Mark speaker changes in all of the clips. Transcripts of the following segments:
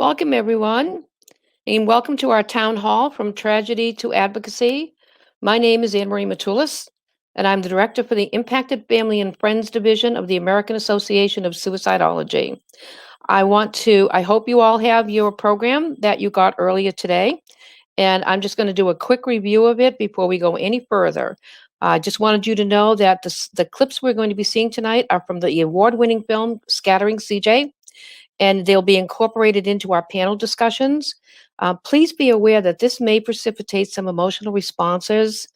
Speaker 1: Welcome, everyone, and welcome to our town hall from tragedy to advocacy. My name is Anne Marie Matulis, and I'm the director for the Impacted Family and Friends Division of the American Association of Suicidology. I hope you all have your program that you got earlier today, and I'm just going to do a quick review of it before we go any further. I just wanted you to know that the clips we're going to be seeing tonight are from the award-winning film Scattering CJ, and they'll be incorporated into our panel discussions. Please be aware that this may precipitate some emotional responses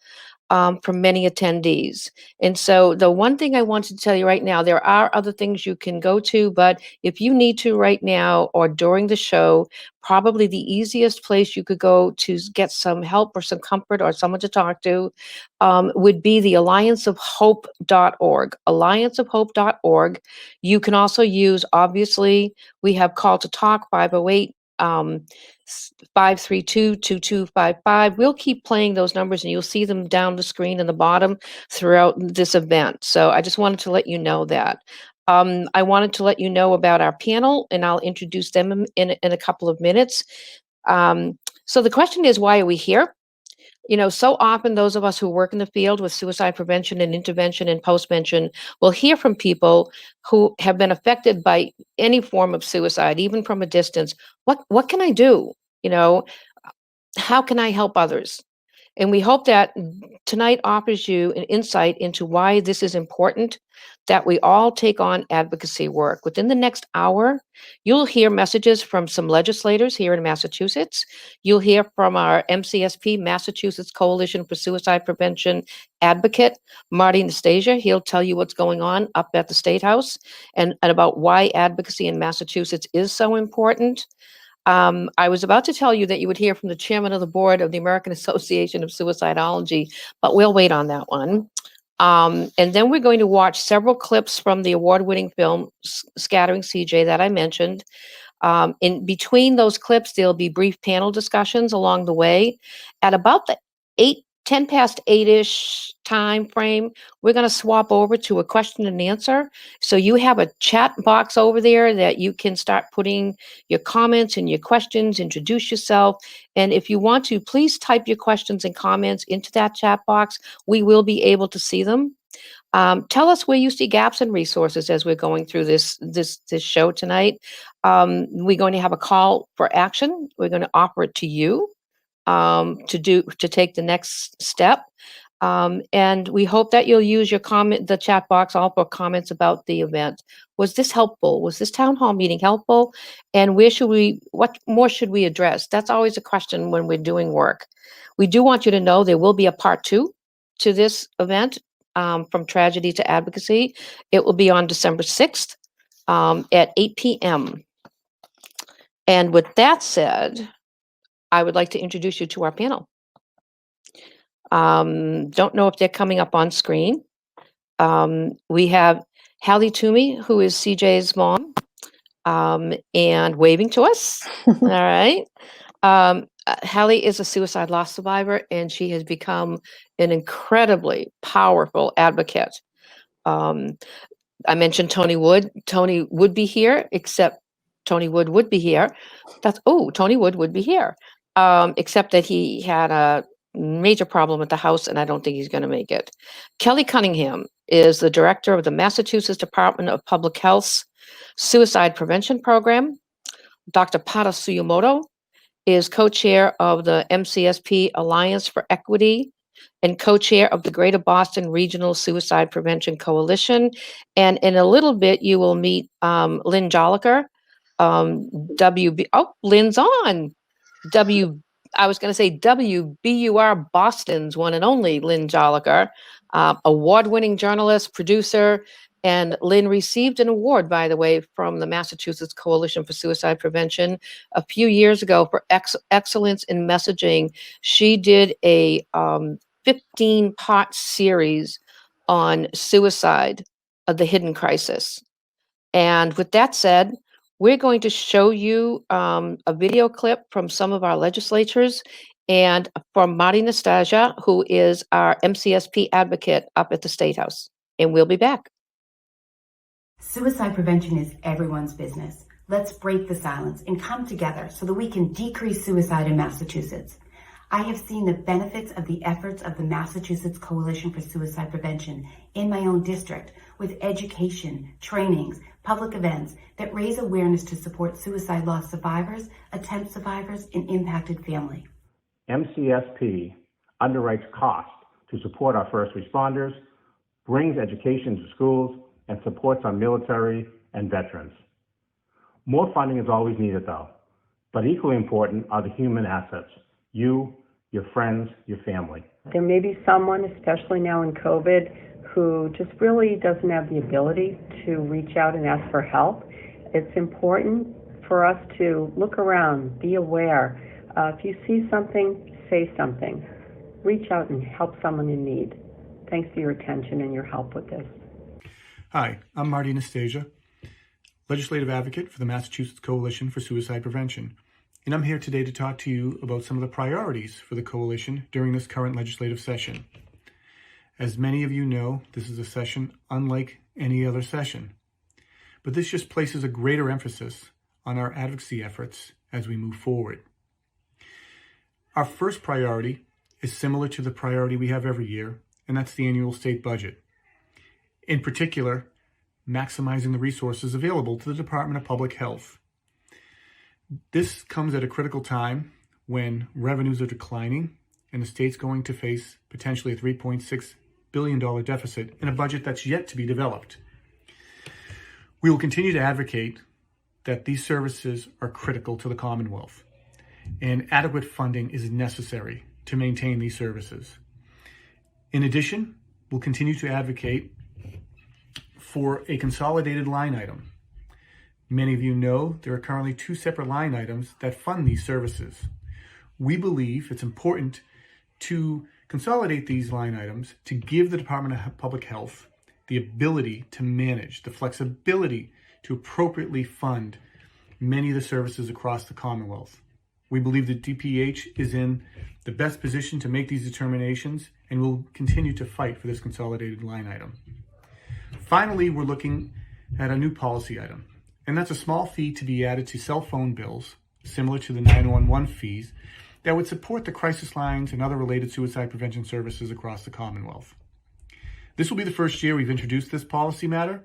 Speaker 1: from many attendees. And so the one thing I wanted to tell you right now, there are other things you can go to, but if you need to right now or during the show, probably the easiest place you could go to get some help or some comfort or someone to talk to would be the allianceofhope.org. Allianceofhope.org. You can also use, obviously, we have Call to Talk 508 532-2255. We'll keep playing those numbers and you'll see them down the screen in the bottom throughout this event. So I just wanted to let you know that. I wanted to let you know about our panel, and I'll introduce them in a couple of minutes. So the question is, why are we here? You know, so often those of us who work in the field with suicide prevention and intervention and postvention will hear from people who have been affected by any form of suicide, even from a distance. What can I do? You know, how can I help others? And we hope that tonight offers you an insight into why this is important, that we all take on advocacy work. Within the next hour, you'll hear messages from some legislators here in Massachusetts. You'll hear from our MCSP, Massachusetts Coalition for Suicide Prevention advocate, Marty Nastasia. He'll tell you what's going on up at the State House and about why advocacy in Massachusetts is so important. I was about to tell you that you would hear from the chairman of the board of the American Association of Suicidology, but we'll wait on that one. And then we're going to watch several clips from the award-winning film Scattering CJ that I mentioned. In between those clips, there'll be brief panel discussions along the way. At about the 10 past 8-ish time frame, we're going to swap over to a question and answer. So you have a chat box over there that you can start putting your comments and your questions, introduce yourself. And if you want to, please type your questions and comments into that chat box. We will be able to see them. Tell us where you see gaps in resources as we're going through this show tonight. We're going to have a call for action. We're going to offer it to you to take the next step. And we hope that you'll use the chat box all for comments about the event. Was this helpful? Was this town hall meeting helpful? And what more should we address? That's always a question when we're doing work. We do want you to know there will be a part 2 to this event, from tragedy to advocacy. It will be on December 6th at 8 p.m. And with that said, I would like to introduce you to our panel. Don't know if they're coming up on screen. We have Hedi Toomey, who is CJ's mom, and waving to us. All right. Hedi is a suicide loss survivor, and she has become an incredibly powerful advocate. I mentioned Tony Wood. Tony would be here, except Tony Wood would be here. Tony Wood would be here. Except that he had a major problem at the house, and I don't think he's going to make it. Kelly Cunningham is the director of the Massachusetts Department of Public Health's Suicide Prevention Program. Dr. Pata Suyamoto is co-chair of the MCSP Alliance for Equity and co-chair of the Greater Boston Regional Suicide Prevention Coalition. And in a little bit, you will meet Lynn Joliker, Lynn's on. WBUR Boston's one and only Lynn Joliker, award-winning journalist, producer, and Lynn received an award, by the way, from the Massachusetts Coalition for Suicide Prevention a few years ago for excellence in messaging. She did a 15-part series on suicide, of the hidden crisis. And with that said, we're going to show you a video clip from some of our legislators and from Marty Nastasia, who is our MCSP advocate up at the State House. And we'll be back.
Speaker 2: Suicide prevention is everyone's business. Let's break the silence and come together so that we can decrease suicide in Massachusetts. I have seen the benefits of the efforts of the Massachusetts Coalition for Suicide Prevention in my own district with education, trainings, public events that raise awareness to support suicide loss survivors, attempt survivors, and impacted family.
Speaker 3: MCSP underwrites costs to support our first responders, brings education to schools, and supports our military and veterans. More funding is always needed though, but equally important are the human assets, you, your friends, your family.
Speaker 4: There may be someone, especially now in COVID, who just really doesn't have the ability to reach out and ask for help. It's important for us to look around, be aware. If you see something, say something. Reach out and help someone in need. Thanks for your attention and your help with this.
Speaker 5: Hi, I'm Marty Anastasia, legislative advocate for the Massachusetts Coalition for Suicide Prevention. And I'm here today to talk to you about some of the priorities for the coalition during this current legislative session. As many of you know, this is a session unlike any other session. But this just places a greater emphasis on our advocacy efforts as we move forward. Our first priority is similar to the priority we have every year, and that's the annual state budget. In particular, maximizing the resources available to the Department of Public Health. This comes at a critical time when revenues are declining and the state's going to face potentially a $3.6 billion deficit in a budget that's yet to be developed. We will continue to advocate that these services are critical to the Commonwealth, and adequate funding is necessary to maintain these services. In addition, we'll continue to advocate for a consolidated line item. Many of you know there are currently two separate line items that fund these services. We believe it's important to consolidate these line items to give the Department of Public Health the ability to manage, the flexibility to appropriately fund many of the services across the Commonwealth. We believe that DPH is in the best position to make these determinations and will continue to fight for this consolidated line item. Finally, we're looking at a new policy item, and that's a small fee to be added to cell phone bills, similar to the 911 fees, that would support the crisis lines and other related suicide prevention services across the Commonwealth. This will be the first year we've introduced this policy matter,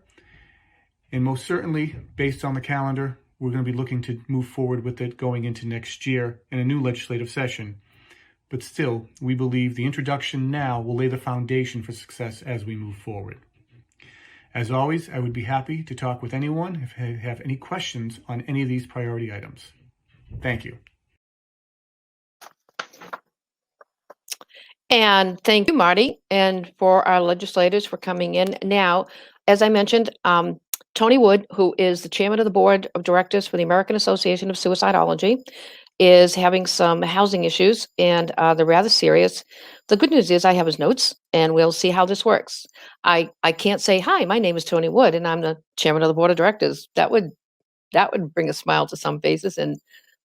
Speaker 5: and most certainly, based on the calendar, we're going to be looking to move forward with it going into next year in a new legislative session. But still, we believe the introduction now will lay the foundation for success as we move forward. As always, I would be happy to talk with anyone if they have any questions on any of these priority items. Thank you.
Speaker 1: And thank you, Marty, and for our legislators for coming in. Now, as I mentioned, Tony Wood, who is the chairman of the board of directors for the American Association of Suicidology, is having some housing issues, and they're rather serious. The good news is I have his notes, and we'll see how this works. I can't say, hi, my name is Tony Wood, and I'm the chairman of the board of directors. That would bring a smile to some faces and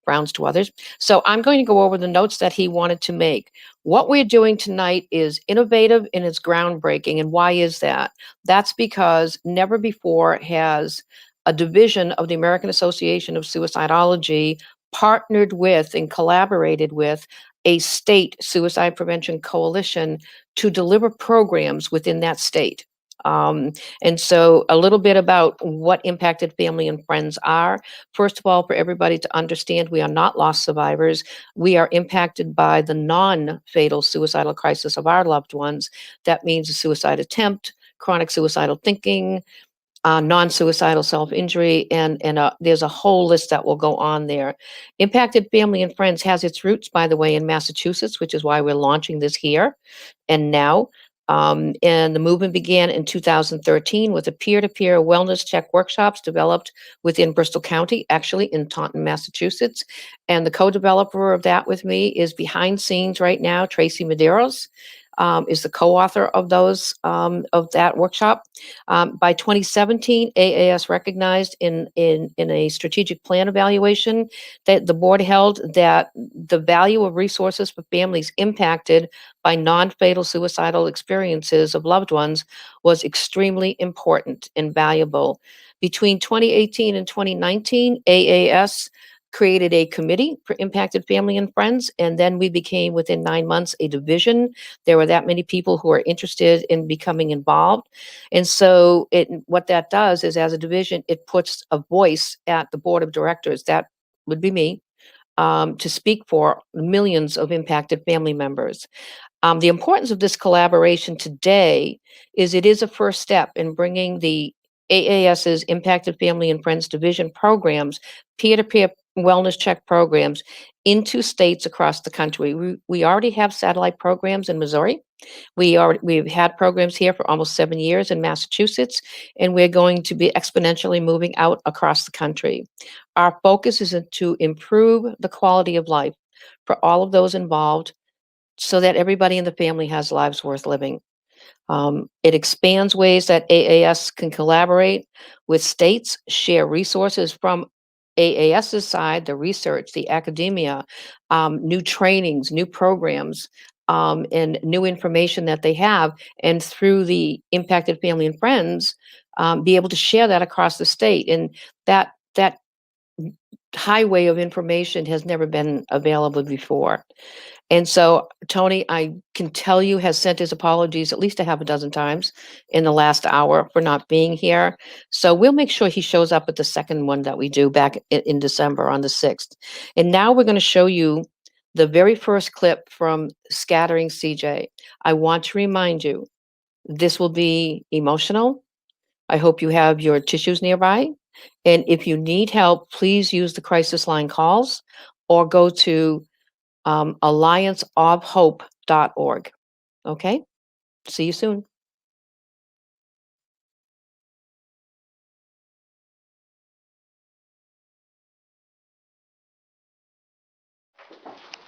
Speaker 1: frowns to others. So I'm going to go over the notes that he wanted to make. What we're doing tonight is innovative and it's groundbreaking. And why is that? That's because never before has a division of the American Association of Suicidology partnered with and collaborated with a state suicide prevention coalition to deliver programs within that state. And so a little bit about what impacted family and friends are. First of all, for everybody to understand, we are not loss survivors. We are impacted by the non-fatal suicidal crisis of our loved ones. That means a suicide attempt, chronic suicidal thinking, non-suicidal self-injury, and there's a whole list that will go on there. Impacted family and friends has its roots, by the way, in Massachusetts, which is why we're launching this here and now. And the movement began in 2013 with a peer-to-peer wellness check workshops developed within Bristol County, actually in Taunton, Massachusetts. And the co-developer of that with me is behind scenes right now, Tracy Medeiros. Is the co-author of those of that workshop. By 2017, AAS recognized in a strategic plan evaluation that the board held that the value of resources for families impacted by non-fatal suicidal experiences of loved ones was extremely important and valuable, Between 2018 and 2019, AAS created a committee for impacted family and friends, and then we became, within 9 months, a division. There were that many people who are interested in becoming involved. And so what that does is, as a division, it puts a voice at the board of directors, that would be me, to speak for millions of impacted family members. The importance of this collaboration today is it is a first step in bringing the AAS's Impacted Family and Friends Division programs, peer-to-peer wellness check programs, into states across the country. We already have satellite programs in Missouri. We've had programs here for almost 7 years in Massachusetts, and we're going to be exponentially moving out across the country. Our focus is to improve the quality of life for all of those involved, so that everybody in the family has lives worth living. It expands ways that AAS can collaborate with states, share resources from AAS's side, the research, the academia, new trainings, new programs, and new information that they have, and through the Impacted Family and Friends, be able to share that across the state. And that highway of information has never been available before. And so Tony, I can tell you, has sent his apologies at least a half a dozen times in the last hour for not being here. So we'll make sure he shows up at the second one that we do back in December on the 6th. And now we're going to show you the very first clip from Scattering CJ. I want to remind you, this will be emotional. I hope you have your tissues nearby. And if you need help, please use the crisis line calls or go to allianceofhope.org. Okay? See you soon.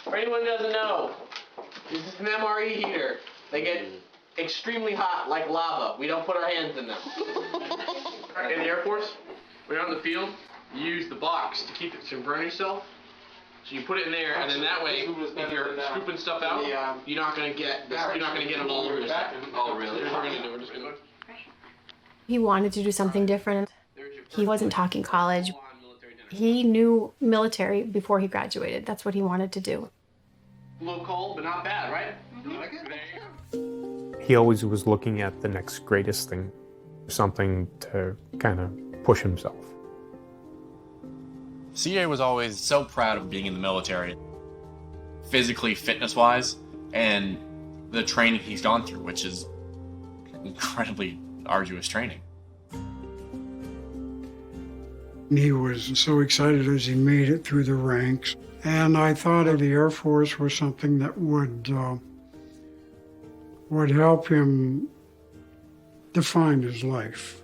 Speaker 6: For anyone who doesn't know, this is an MRE heater. They get extremely hot, like lava. We don't put our hands in them. In the Air Force, when you're on the field, you use the box to keep it from burning itself. So you put it in there, and then that way, if you're scooping stuff out, you're not gonna get them all over your stuff. Oh, really? We're just gonna.
Speaker 7: He wanted to do something different. He wasn't talking college. He knew military before he graduated. That's what he wanted to do.
Speaker 6: A little cold, but not bad, right? You like it? There you go.
Speaker 8: He always was looking at the next greatest thing, something to kind of push himself.
Speaker 9: CJ was always so proud of being in the military, physically, fitness-wise, and the training he's gone through, which is incredibly arduous training.
Speaker 10: He was so excited as he made it through the ranks, and I thought the Air Force was something that would help him define his life.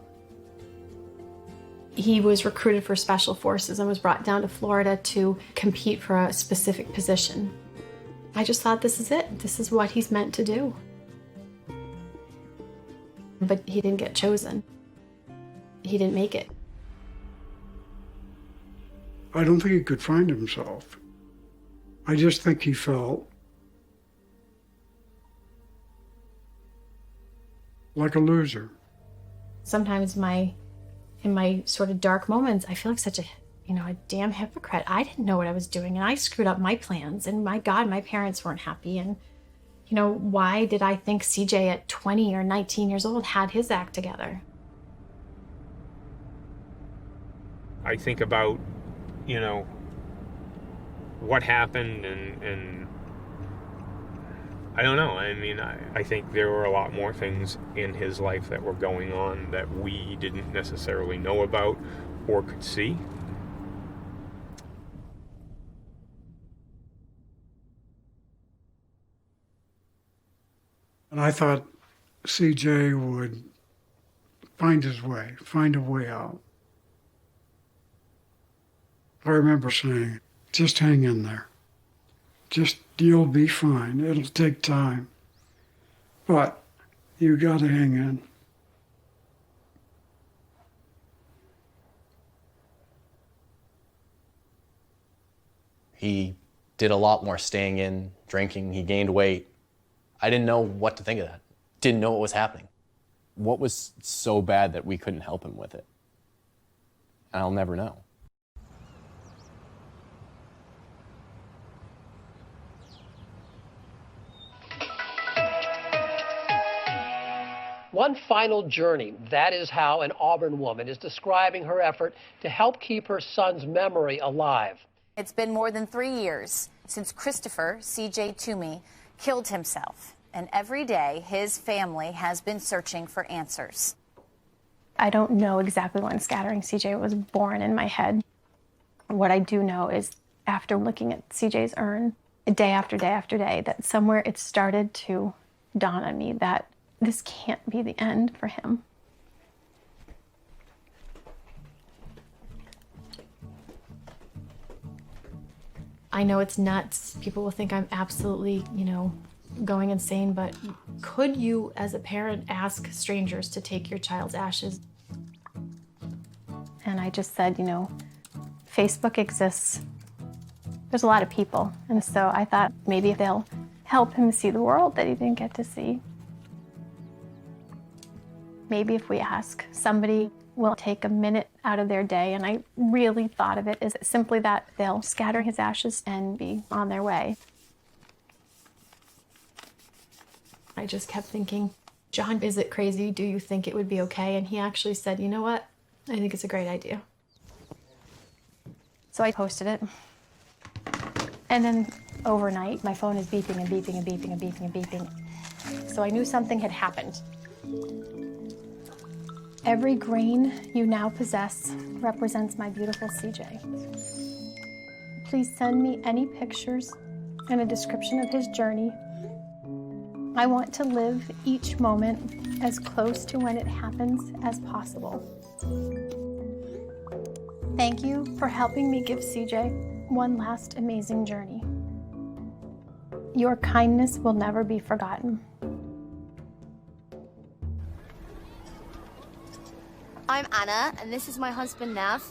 Speaker 7: He was recruited for Special Forces and was brought down to Florida to compete for a specific position. I just thought, this is it. This is what he's meant to do. But he didn't get chosen. He didn't make it.
Speaker 10: I don't think he could find himself. I just think he felt like a loser.
Speaker 7: Sometimes in my sort of dark moments, I feel like such a damn hypocrite. I didn't know what I was doing, and I screwed up my plans, and my God, my parents weren't happy. And, why did I think CJ at 20 or 19 years old had his act together?
Speaker 8: I think about, what happened and I don't know. I mean, I think there were a lot more things in his life that were going on that we didn't necessarily know about or could see.
Speaker 10: And I thought CJ would find his way, find a way out. I remember saying, just hang in there. You'll be fine. It'll take time. But you gotta hang in.
Speaker 11: He did a lot more staying in, drinking, he gained weight. I didn't know what to think of that. Didn't know what was happening.
Speaker 12: What was so bad that we couldn't help him with it?
Speaker 11: and I'll never know.
Speaker 12: One final journey. That is how an Auburn woman is describing her effort to help keep her son's memory alive.
Speaker 13: It's been more than 3 years since Christopher C.J. Toomey killed himself. And every day, his family has been searching for answers.
Speaker 7: I don't know exactly when Scattering CJ was born in my head. What I do know is after looking at CJ's urn, day after day after day, that somewhere it started to dawn on me that this can't be the end for him. I know it's nuts. People will think I'm absolutely, going insane, but could you, as a parent, ask strangers to take your child's ashes? And I just said, Facebook exists. There's a lot of people. And so I thought maybe they'll help him see the world that he didn't get to see. Maybe if we ask, somebody will take a minute out of their day, and I really thought of it as simply that they'll scatter his ashes and be on their way. I just kept thinking, John, is it crazy? Do you think it would be okay? And he actually said, you know what? I think it's a great idea. So I posted it. And then overnight, my phone is beeping and beeping and beeping and beeping and beeping. So I knew something had happened. Every grain you now possess represents my beautiful CJ. Please send me any pictures and a description of his journey. I want to live each moment as close to when it happens as possible. Thank you for helping me give CJ one last amazing journey. Your kindness will never be forgotten.
Speaker 14: I'm Anna, and this is my husband, Nav.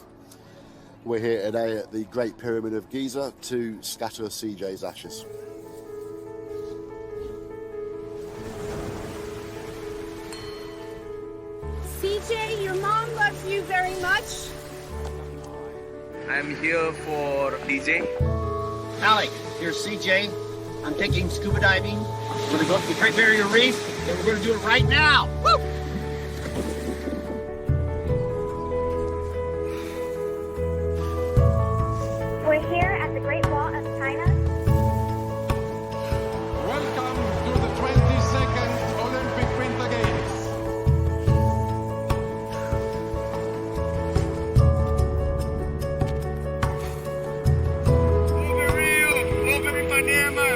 Speaker 15: We're here today at the Great Pyramid of Giza to scatter CJ's ashes.
Speaker 16: CJ, your mom loves you very much.
Speaker 17: I'm here for DJ.
Speaker 18: Alec, here's CJ. I'm taking scuba diving. We're gonna go up to the Great Barrier Reef, and we're gonna do it right now. Woo!
Speaker 16: We're here at the Great Wall of China.
Speaker 19: Welcome to the 22nd Olympic Winter Games. Over Rio, over Ipanema.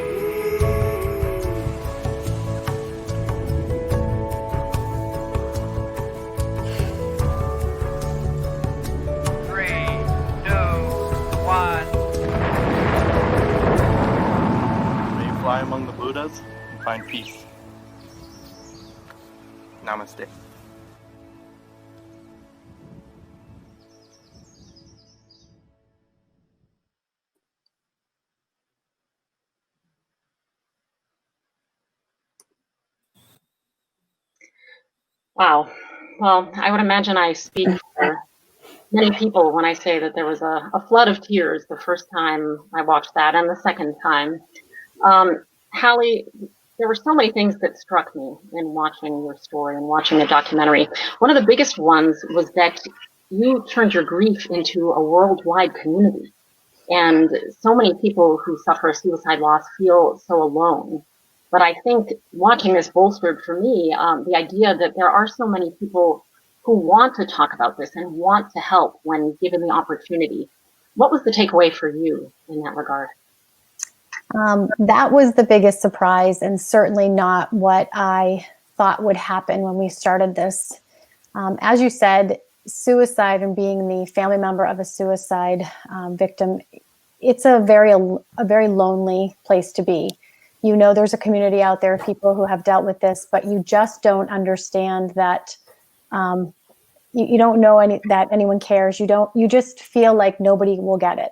Speaker 17: 3, 2, 1.
Speaker 20: May you fly among the Buddhas and find peace. Namaste.
Speaker 21: Wow. Well, I would imagine I speak for many people when I say that there was a flood of tears the first time I watched that and the second time. Hallie, there were so many things that struck me in watching your story and watching the documentary. One of the biggest ones was that you turned your grief into a worldwide community. And so many people who suffer suicide loss feel so alone. But I think watching this bolstered for me the idea that there are so many people who want to talk about this and want to help when given the opportunity. What was the takeaway for you in that regard?
Speaker 7: That was the biggest surprise, and certainly not what I thought would happen when we started this. As you said, suicide and being the family member of a suicide victim, it's a very lonely place to be. You know, there's a community out there of people who have dealt with this, but you just don't understand that. You don't know that anyone cares. You just feel like nobody will get it.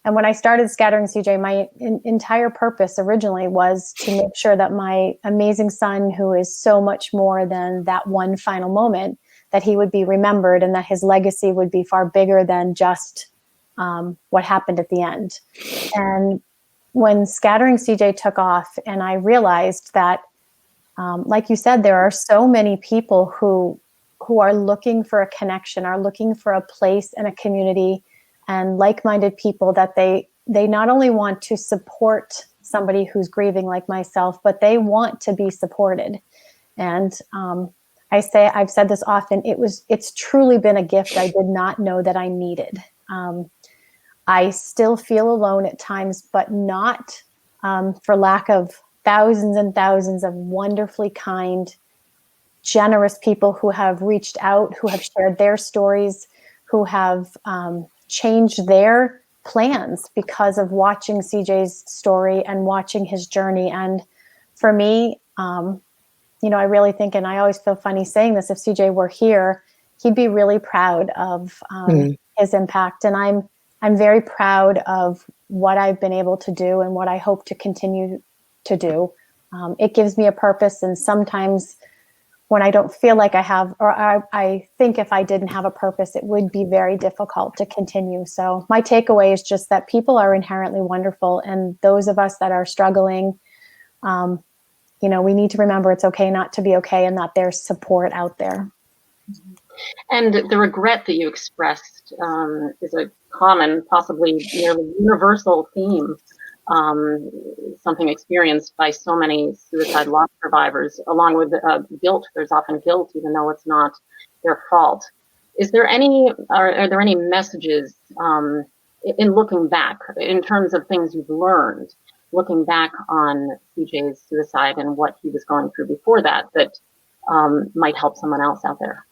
Speaker 7: And when I started Scattering CJ, my entire purpose originally was to make sure that my amazing son, who is so much more than that one final moment, that he would be remembered and that his legacy would be far bigger than just what happened at the end. And when Scattering CJ took off, and I realized that, like you said, there are so many people who are looking for a connection, are looking for a place and a community and like-minded people, that they not only want to support somebody who's grieving like myself, but they want to be supported. And I've said this often, it's truly been a gift I did not know that I needed. I still feel alone at times, but not for lack of thousands and thousands of wonderfully kind, generous people who have reached out, who have shared their stories, who have changed their plans because of watching CJ's story and watching his journey. And for me, I really think, and I always feel funny saying this, if CJ were here, he'd be really proud of his impact. And I'm very proud of what I've been able to do and what I hope to continue to do. It gives me a purpose. And sometimes when I don't feel like I have, or I think if I didn't have a purpose, it would be very difficult to continue. So my takeaway is just that people are inherently wonderful. And those of us that are struggling, we need to remember it's okay not to be okay, and that there's support out there.
Speaker 21: And the regret that you expressed is a common, possibly nearly universal theme, something experienced by so many suicide loss survivors, along with guilt. There's often guilt, even though it's not their fault. Are there any messages in looking back, in terms of things you've learned, looking back on CJ's suicide and what he was going through before that might help someone else out there?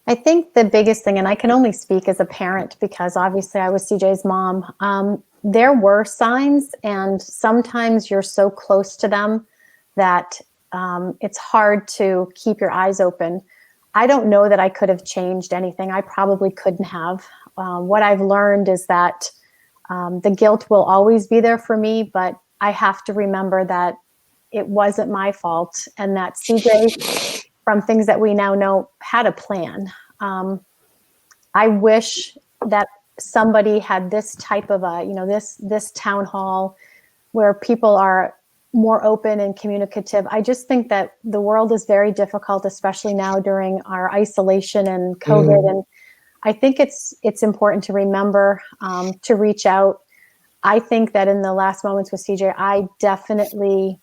Speaker 7: I think the biggest thing, and I can only speak as a parent because obviously I was CJ's mom, there were signs, and sometimes you're so close to them that it's hard to keep your eyes open. I don't know that I could have changed anything. I probably couldn't have. What I've learned is that the guilt will always be there for me, but I have to remember that it wasn't my fault, and that CJ, from things that we now know, had a plan. I wish that somebody had this type of this town hall where people are more open and communicative. I just think that the world is very difficult, especially now during our isolation and COVID. And I think it's important to remember to reach out. I think that in the last moments with CJ, I definitely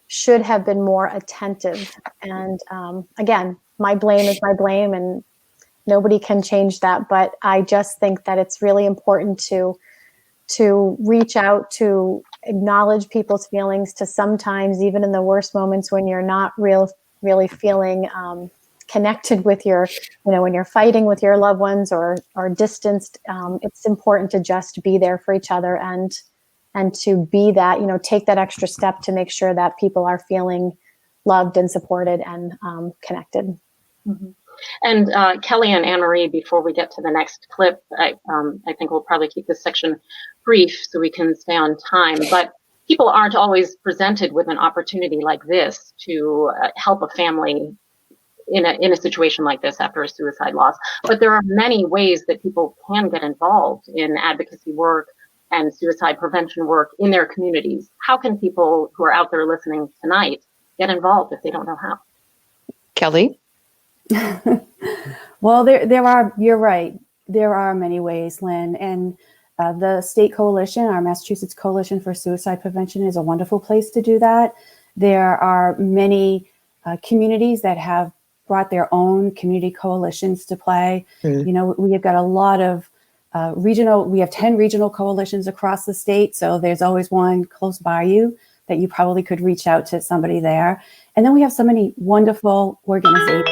Speaker 7: should have been more attentive. And again, my blame is my blame, and nobody can change that. But I just think that it's really important to reach out, to acknowledge people's feelings, to sometimes, even in the worst moments when you're not really feeling connected with your, when you're fighting with your loved ones or distanced, it's important to just be there for each other and to be that, take that extra step to make sure that people are feeling loved and supported and connected.
Speaker 21: Mm-hmm. And Kelly and Anne-Marie, before we get to the next clip, I think we'll probably keep this section brief so we can stay on time. But people aren't always presented with an opportunity like this to help a family in a situation like this after a suicide loss. But there are many ways that people can get involved in advocacy work and suicide prevention work in their communities. How can people who are out there listening tonight get involved if they don't know how?
Speaker 1: Kelly?
Speaker 2: Well, there are, you're right. There are many ways, Lynn. And the state coalition, our Massachusetts Coalition for Suicide Prevention, is a wonderful place to do that. There are many communities that have brought their own community coalitions to play. We have got a lot of we have 10 regional coalitions across the state. So there's always one close by you that you probably could reach out to somebody there. And then we have so many wonderful organizations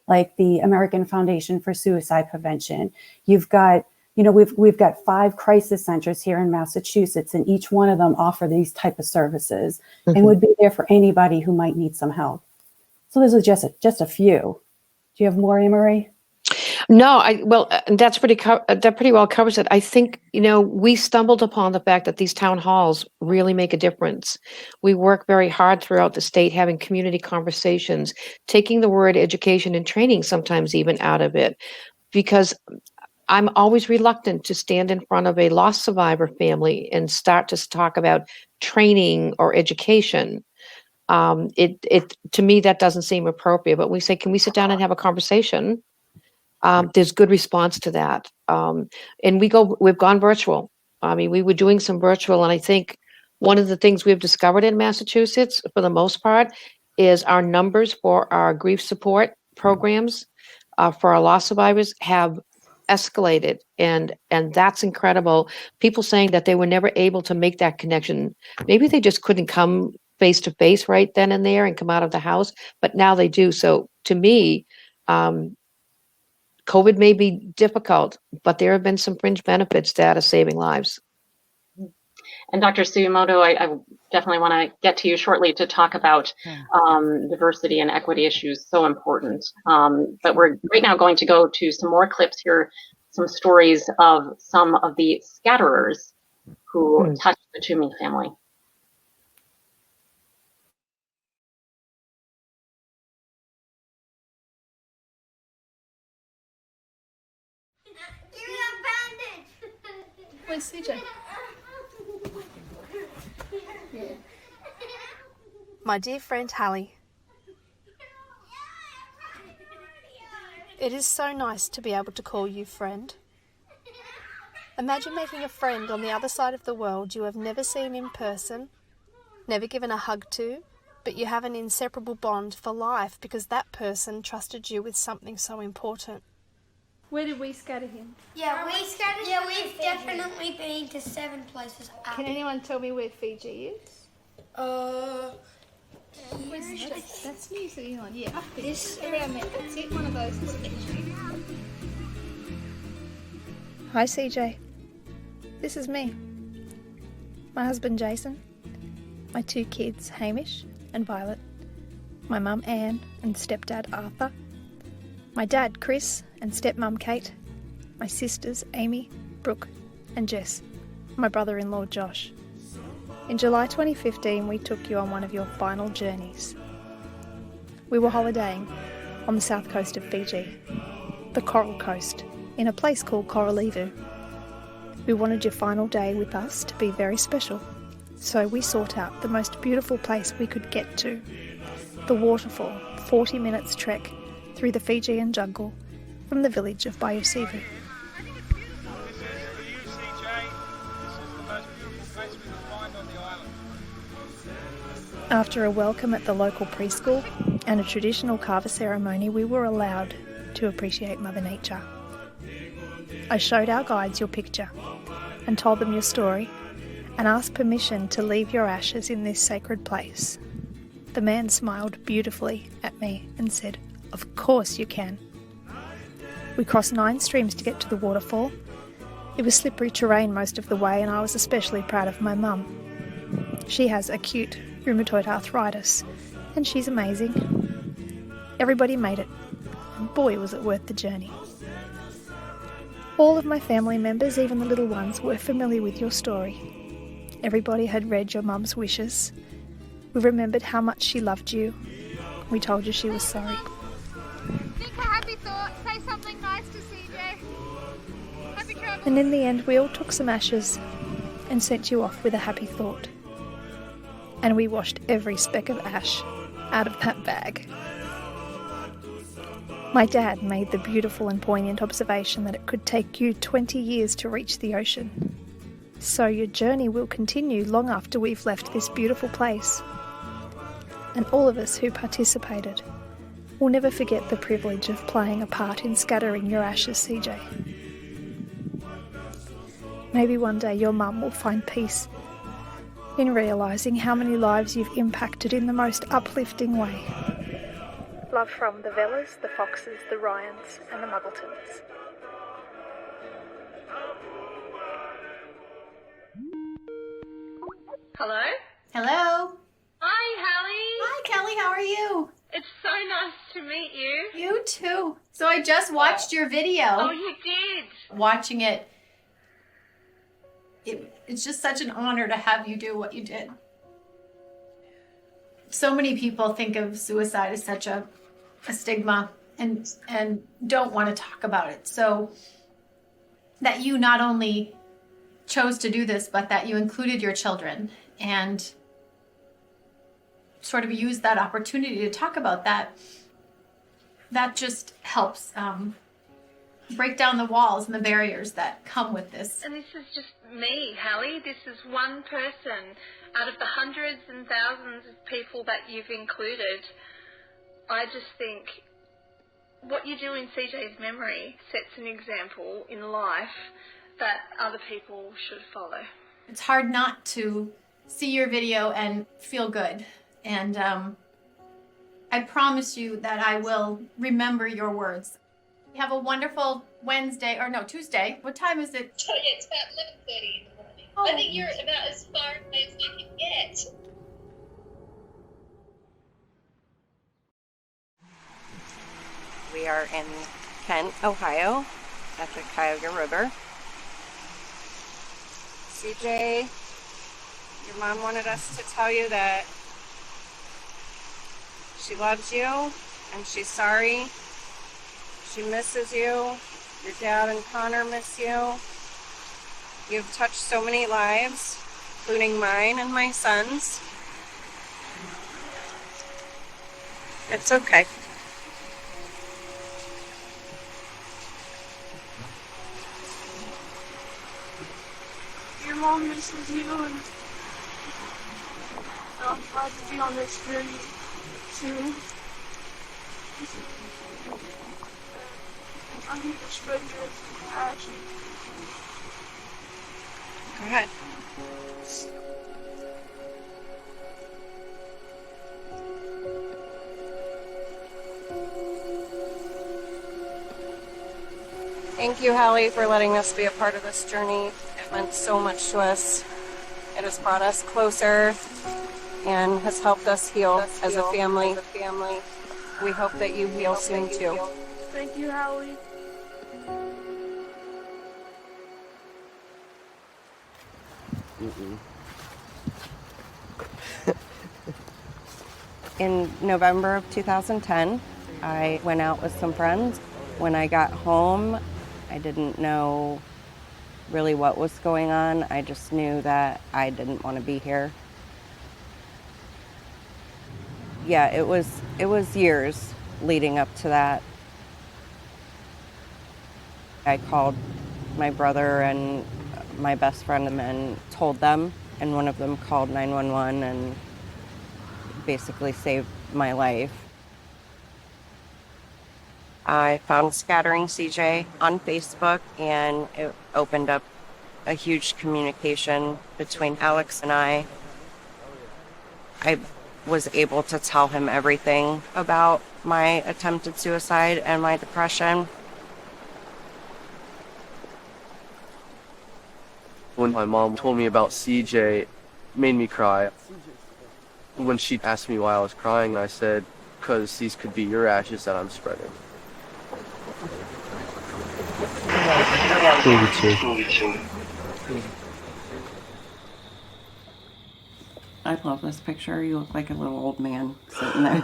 Speaker 2: like the American Foundation for Suicide Prevention. You've got, we've got 5 crisis centers here in Massachusetts, and each one of them offer these type of services and would be there for anybody who might need some help. So those are just a few. Do you have more, Anne-Marie?
Speaker 1: No, that's that pretty well covers it. I think, we stumbled upon the fact that these town halls really make a difference. We work very hard throughout the state, having community conversations, taking the word education and training sometimes even out of it, because I'm always reluctant to stand in front of a lost survivor family and start to talk about training or education. To me, that doesn't seem appropriate, but we say, can we sit down and have a conversation? There's good response to that. And we've gone virtual. I mean, we were doing some virtual, and I think one of the things we've discovered in Massachusetts, for the most part, is our numbers for our grief support programs for our loss survivors have escalated, and that's incredible. People saying that they were never able to make that connection. Maybe they just couldn't come face to face right then and there and come out of the house, but now they do. So to me, COVID may be difficult, but there have been some fringe benefits that are saving lives.
Speaker 21: And Dr. Sugimoto, I definitely want to get to you shortly to talk about diversity and equity issues, so important. But we're right now going to go to some more clips here, some stories of some of the scatterers who touched the Toomey family.
Speaker 3: Where's CJ?
Speaker 22: My dear friend Hallie, it is so nice to be able to call you friend. Imagine making a friend on the other side of the world you have never seen in person, never given a hug to, but you have an inseparable bond for life because that person trusted you with something so important.
Speaker 3: Where did we scatter him?
Speaker 16: Yeah, we've definitely been to 7 places.
Speaker 3: Can anyone tell me where Fiji is? That's New Zealand, yeah. Up this around there. That's it. One of those is Fiji.
Speaker 22: Hi CJ, this is me. My husband Jason, my 2 kids Hamish and Violet, my mum Anne and stepdad Arthur, my dad Chris and stepmum Kate, my sisters Amy, Brooke and Jess, my brother-in-law Josh. In July 2015 we took you on one of your final journeys. We were holidaying on the south coast of Fiji, the Coral Coast, in a place called Koralivu. We wanted your final day with us to be very special, so we sought out the most beautiful place we could get to, the waterfall, 40 minutes trek through the Fijian jungle from the village of Bayusivu. After a welcome at the local preschool and a traditional kava ceremony, we were allowed to appreciate Mother Nature. I showed our guides your picture and told them your story and asked permission to leave your ashes in this sacred place. The man smiled beautifully at me and said, "Of course you can." We crossed 9 streams to get to the waterfall. It was slippery terrain most of the way, and I was especially proud of my mum. She has acute rheumatoid arthritis, and she's amazing. Everybody made it, and boy was it worth the journey. All of my family members, even the little ones, were familiar with your story. Everybody had read your mum's wishes. We remembered how much she loved you. We told you she was sorry.
Speaker 3: Think a happy thought. Say something nice to CJ. Happy travels.
Speaker 22: And in the end, we all took some ashes and sent you off with a happy thought. And we washed every speck of ash out of that bag. My dad made the beautiful and poignant observation that it could take you 20 years to reach the ocean. So your journey will continue long after we've left this beautiful place. And all of us who participated will never forget the privilege of playing a part in scattering your ashes, CJ. Maybe one day your mum will find peace in realising how many lives you've impacted in the most uplifting way. Love from the Vellas, the Foxes, the Ryans and the Muggletons.
Speaker 3: Hello?
Speaker 23: Hello.
Speaker 3: Hi, Hallie.
Speaker 23: Hi, Kelly. How are you?
Speaker 3: It's so nice to meet you.
Speaker 7: You too. So I just watched your video.
Speaker 3: Oh, you did?
Speaker 7: Watching it, it's just such an honor to have you do what you did. So many people think of suicide as such a stigma and don't want to talk about it. So that you not only chose to do this, but that you included your children and sort of used that opportunity to talk about that, that just helps break down the walls and the barriers that come with this.
Speaker 3: And this is just me, Hallie. This is one person out of the hundreds and thousands of people that you've included. I just think what you do in CJ's memory sets an example in life that other people should follow.
Speaker 7: It's hard not to see your video and feel good. And I promise you that I will remember your words. Have a wonderful Tuesday. What time is it?
Speaker 4: Oh, yeah, it's about 11:30 in the morning.
Speaker 7: Oh.
Speaker 4: I think you're about as far away as I can get.
Speaker 5: We are in Kent, Ohio, at the Cuyahoga River. CJ, your mom wanted us to tell you that she loves you and she's sorry. She misses you. Your dad and Connor miss you. You've touched so many lives, including mine and my son's. It's okay.
Speaker 4: Your mom misses you, and I'm glad to be on this journey too. I'm here to spread your passion.
Speaker 5: Go ahead. Thank you, Hallie, for letting us be a part of this journey. It meant so much to us. It has brought us closer and has helped us heal as a family. We hope that you heal soon, too.
Speaker 4: Thank you, Hallie.
Speaker 5: In November of 2010, I went out with some friends. When I got home, I didn't know really what was going on. I just knew that I didn't want to be here. Yeah, it was years leading up to that. I called my brother and my best friend and told them, and one of them called 911 and basically saved my life. I found Scattering CJ on Facebook, and it opened up a huge communication between Alex and I. I was able to tell him everything about my attempted suicide and my depression.
Speaker 23: When my mom told me about CJ, it made me cry. When she asked me why I was crying, I said, because these could be your ashes that I'm spreading.
Speaker 5: I love this picture. You look like a little old man sitting there,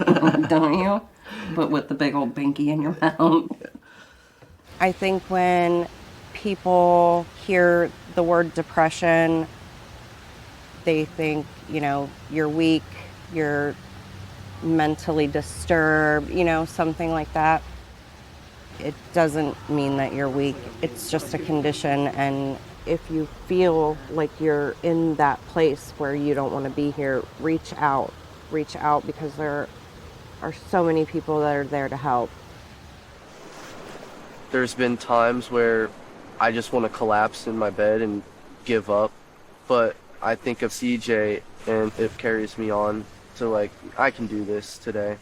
Speaker 5: don't you? But with the big old binky in your mouth. I think when people hear the word depression, they think, you're weak, you're mentally disturbed, something like that. It doesn't mean that you're weak. It's just a condition, and if you feel like you're in that place where you don't want to be here, reach out because there are so many people that are there to help.
Speaker 23: There's been times where I just want to collapse in my bed and give up, but I think of CJ and it carries me on to I can do this today.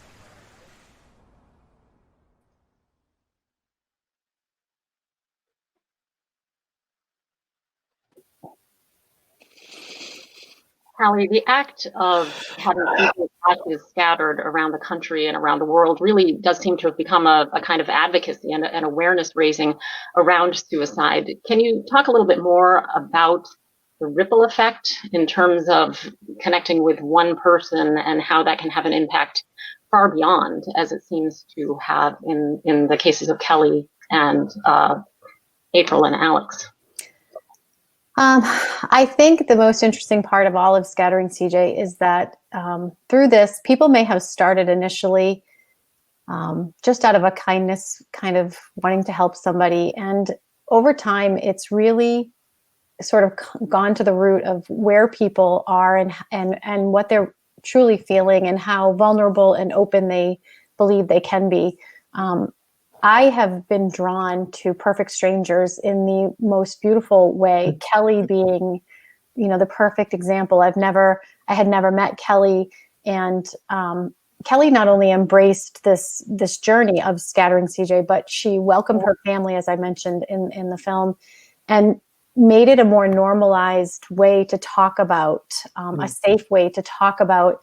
Speaker 21: Hallie, the act of having people ashes scattered around the country and around the world really does seem to have become a kind of advocacy and awareness raising around suicide. Can you talk a little bit more about the ripple effect in terms of connecting with one person and how that can have an impact far beyond, as it seems to have in the cases of Kelly and April and Alex?
Speaker 7: I think the most interesting part of all of Scattering CJ is that through this, people may have started initially just out of a kindness, kind of wanting to help somebody. And over time, it's really sort of gone to the root of where people are and what they're truly feeling and how vulnerable and open they believe they can be. I have been drawn to perfect strangers in the most beautiful way. Kelly being, the perfect example. I had never met Kelly, and Kelly not only embraced this journey of Scattering CJ, but she welcomed her family, as I mentioned in the film, and made it a more normalized way to talk about, a safe way to talk about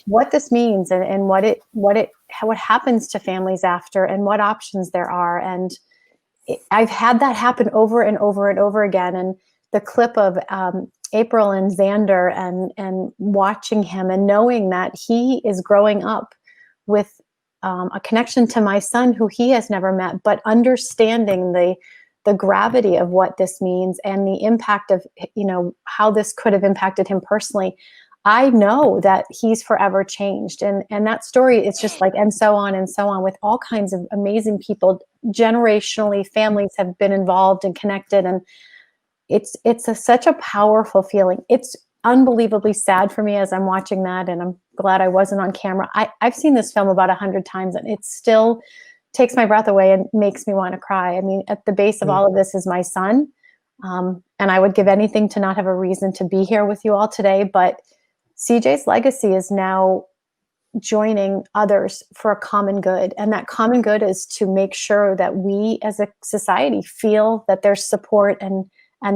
Speaker 7: what this means and what happens to families after and what options there are. And I've had that happen over and over and over again. And the clip of April and Xander and watching him and knowing that he is growing up with a connection to my son who he has never met, but understanding the gravity of what this means and the impact of, how this could have impacted him personally. I know that he's forever changed. And that story, it's just like, and so on with all kinds of amazing people. Generationally, families have been involved and connected. And it's such a powerful feeling. It's unbelievably sad for me as I'm watching that. And I'm glad I wasn't on camera. I've seen this film about 100 times and it still takes my breath away and makes me want to cry. I mean, at the base of all of this is my son. And I would give anything to not have a reason to be here with you all today. But CJ's legacy is now joining others for a common good. And that common good is to make sure that we as a society feel that there's support and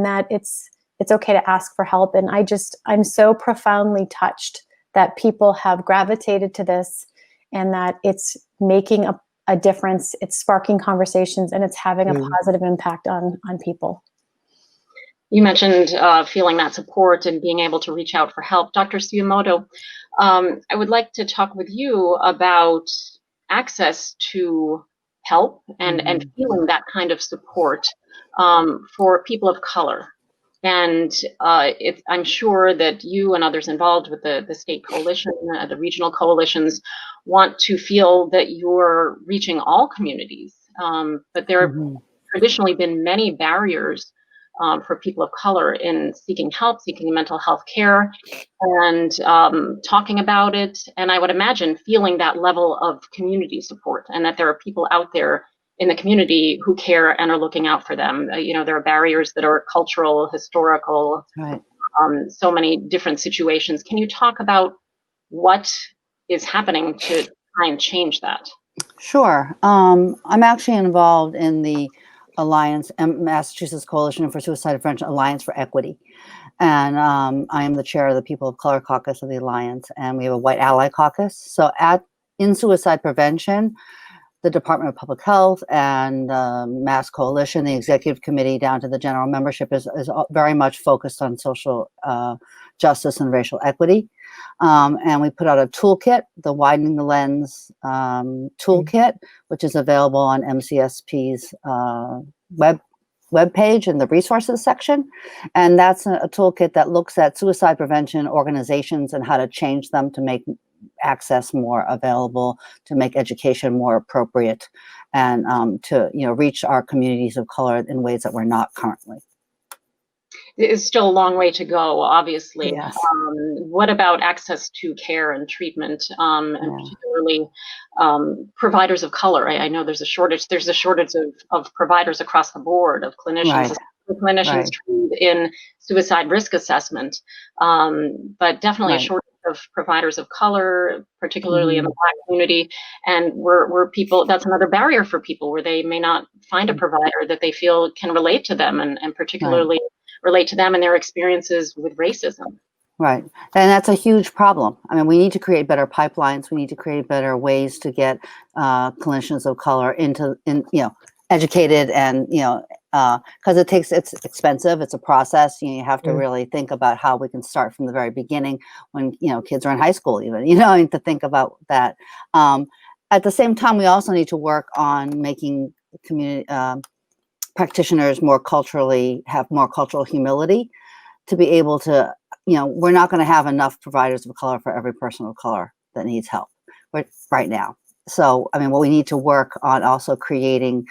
Speaker 7: that it's okay to ask for help. And I'm so profoundly touched that people have gravitated to this and that it's making a difference, it's sparking conversations, and it's having a positive impact on people.
Speaker 21: You mentioned feeling that support and being able to reach out for help. Dr. Tsuyomoto, I would like to talk with you about access to help and feeling that kind of support for people of color. And I'm sure that you and others involved with the state coalition, the regional coalitions, want to feel that you're reaching all communities. But there have traditionally been many barriers for people of color in seeking help, seeking mental health care, and talking about it. And I would imagine feeling that level of community support and that there are people out there in the community who care and are looking out for them. There are barriers that are cultural, historical, so many different situations. Can you talk about what is happening to try and change that?
Speaker 6: Sure. I'm actually involved in the Alliance, Massachusetts Coalition for Suicide Prevention Alliance for Equity. And I am the chair of the People of Color Caucus of the Alliance, and we have a White Ally Caucus. So in suicide prevention, the Department of Public Health and Mass Coalition, the executive committee down to the general membership is very much focused on social justice and racial equity. And we put out a toolkit, the Widening the Lens toolkit, which is available on MCSP's web page in the resources section. And that's a toolkit that looks at suicide prevention organizations and how to change them to make access more available, to make education more appropriate, and to reach our communities of color in ways that we're not currently.
Speaker 21: It's still a long way to go, obviously.
Speaker 6: Yes.
Speaker 21: What about access to care and treatment, and particularly providers of color? I know there's a shortage. There's a shortage of providers across the board, of clinicians, clinicians trained in suicide risk assessment, but definitely a shortage of providers of color, particularly in the Black community. And we're people, that's another barrier for people, where they may not find a provider that they feel can relate to them and particularly relate to them and their experiences with racism.
Speaker 6: Right. And that's a huge problem. I mean, we need to create better pipelines. We need to create better ways to get clinicians of color educated and, because it's expensive. It's a process. You have to really think about how we can start from the very beginning when, kids are in high school even, and to think about that. At the same time, we also need to work on making community practitioners have more cultural humility to be able to, we're not going to have enough providers of color for every person of color that needs help right now. So, I mean, what we need to work on also creating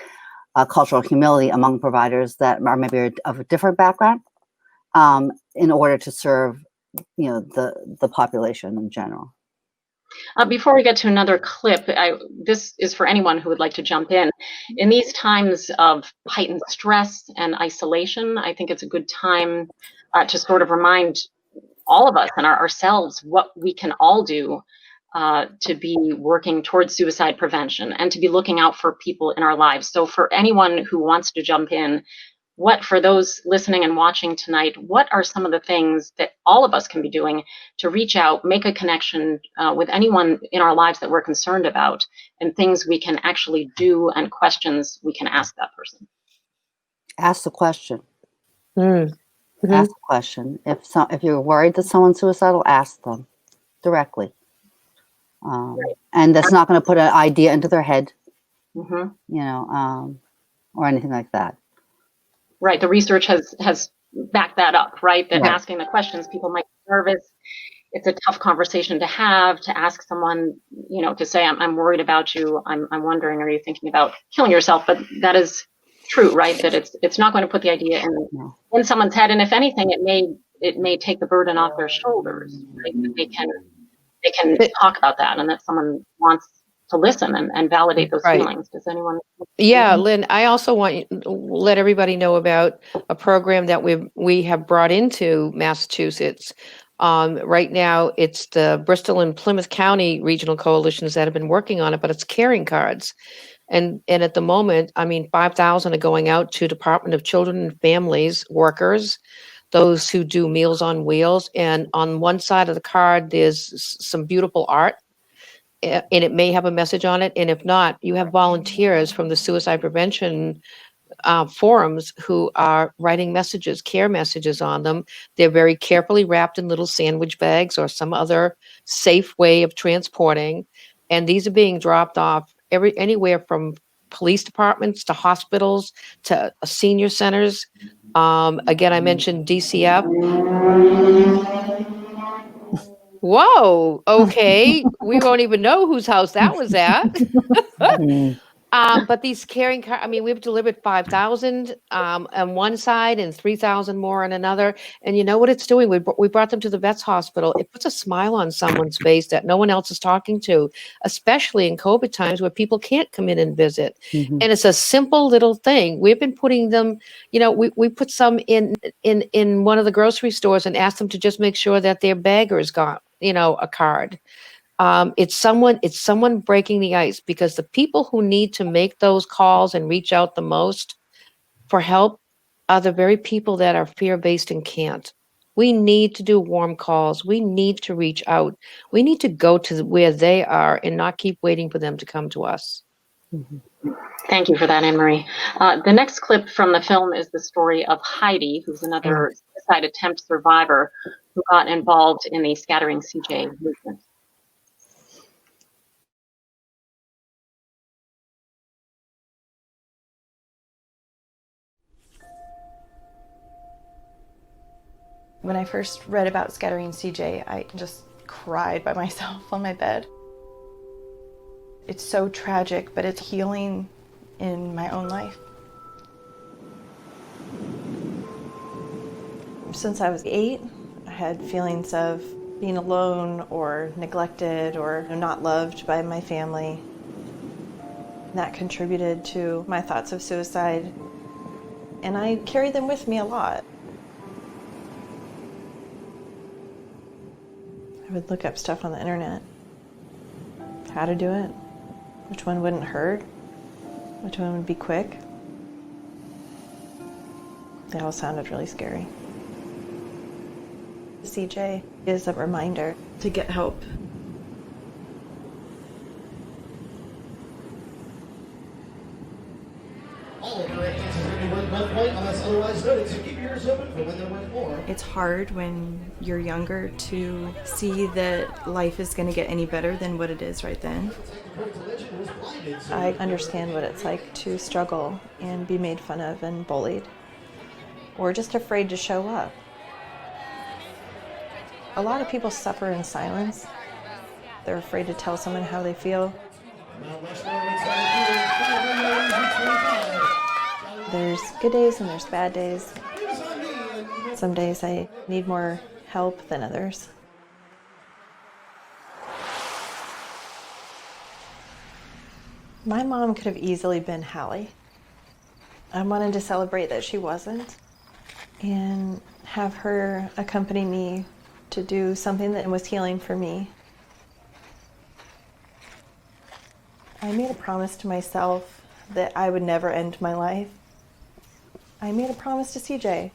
Speaker 6: cultural humility among providers that are maybe of a different background in order to serve, the population in general.
Speaker 21: Before we get to another clip, this is for anyone who would like to jump in. In these times of heightened stress and isolation, I think it's a good time to sort of remind all of us and ourselves what we can all do to be working towards suicide prevention and to be looking out for people in our lives. So for anyone who wants to jump in, for those listening and watching tonight, what are some of the things that all of us can be doing to reach out, make a connection with anyone in our lives that we're concerned about, and things we can actually do and questions we can ask that person?
Speaker 6: Ask the question.
Speaker 1: Mm-hmm.
Speaker 6: Ask the question. If you're worried that someone's suicidal, ask them directly. And that's not going to put an idea into their head, or anything like that.
Speaker 21: Right. The research has backed that up, right? That asking the questions, people might be nervous. It's a tough conversation to have, to ask someone, to say, I'm worried about you. I'm wondering, are you thinking about killing yourself? But that is true, right? That it's not going to put the idea in someone's head. And if anything, it may take the burden off their shoulders, right? That they can talk about that, and that someone wants to listen and validate those feelings. Does anyone?
Speaker 1: Yeah, Lynn, I also want to let everybody know about a program that we have brought into Massachusetts. Right now, it's the Bristol and Plymouth County regional coalitions that have been working on it, but it's caring cards. And at the moment, 5,000 are going out to Department of Children and Families workers, those who do Meals on Wheels. And on one side of the card, there's some beautiful art, and it may have a message on it. And if not, you have volunteers from the suicide prevention forums who are writing messages, care messages on them. They're very carefully wrapped in little sandwich bags or some other safe way of transporting. And these are being dropped off anywhere from police departments to hospitals to senior centers. Again, I mentioned DCF. Whoa, okay. We won't even know whose house that was at. But these caring we've delivered 5,000 on one side and 3,000 more on another. And you know what it's doing? We brought them to the vet's hospital. It puts a smile on someone's face that no one else is talking to, especially in COVID times where people can't come in and visit. And it's a simple little thing. We've been putting them, we put some in one of the grocery stores and asked them to just make sure that their bagger's got, a card. It's someone breaking the ice, because the people who need to make those calls and reach out the most for help are the very people that are fear-based and can't. We need to do warm calls. We need to reach out. We need to go to where they are and not keep waiting for them to come to us.
Speaker 21: Thank you for that, Anne-Marie. The next clip from the film is the story of Hedi, who's another suicide attempt survivor who got involved in the Scattering CJ movement.
Speaker 8: When I first read about Scattering CJ, I just cried by myself on my bed. It's so tragic, but it's healing in my own life. Since I was 8, I had feelings of being alone or neglected or not loved by my family. That contributed to my thoughts of suicide, and I carried them with me a lot. I would look up stuff on the internet. How to do it, which one wouldn't hurt, which one would be quick. They all sounded really scary. CJ is a reminder to get help.
Speaker 9: All of your actions are going to work both ways unless otherwise noted, so keep your ears open for when they're worth more.
Speaker 8: It's hard when you're younger to see that life is going to get any better than what it is right then. I understand what it's like to struggle and be made fun of and bullied, or just afraid to show up. A lot of people suffer in silence. They're afraid to tell someone how they feel. There's good days and there's bad days. Some days I need more help than others. My mom could have easily been Hallie. I wanted to celebrate that she wasn't and have her accompany me to do something that was healing for me. I made a promise to myself that I would never end my life. I made a promise to CJ.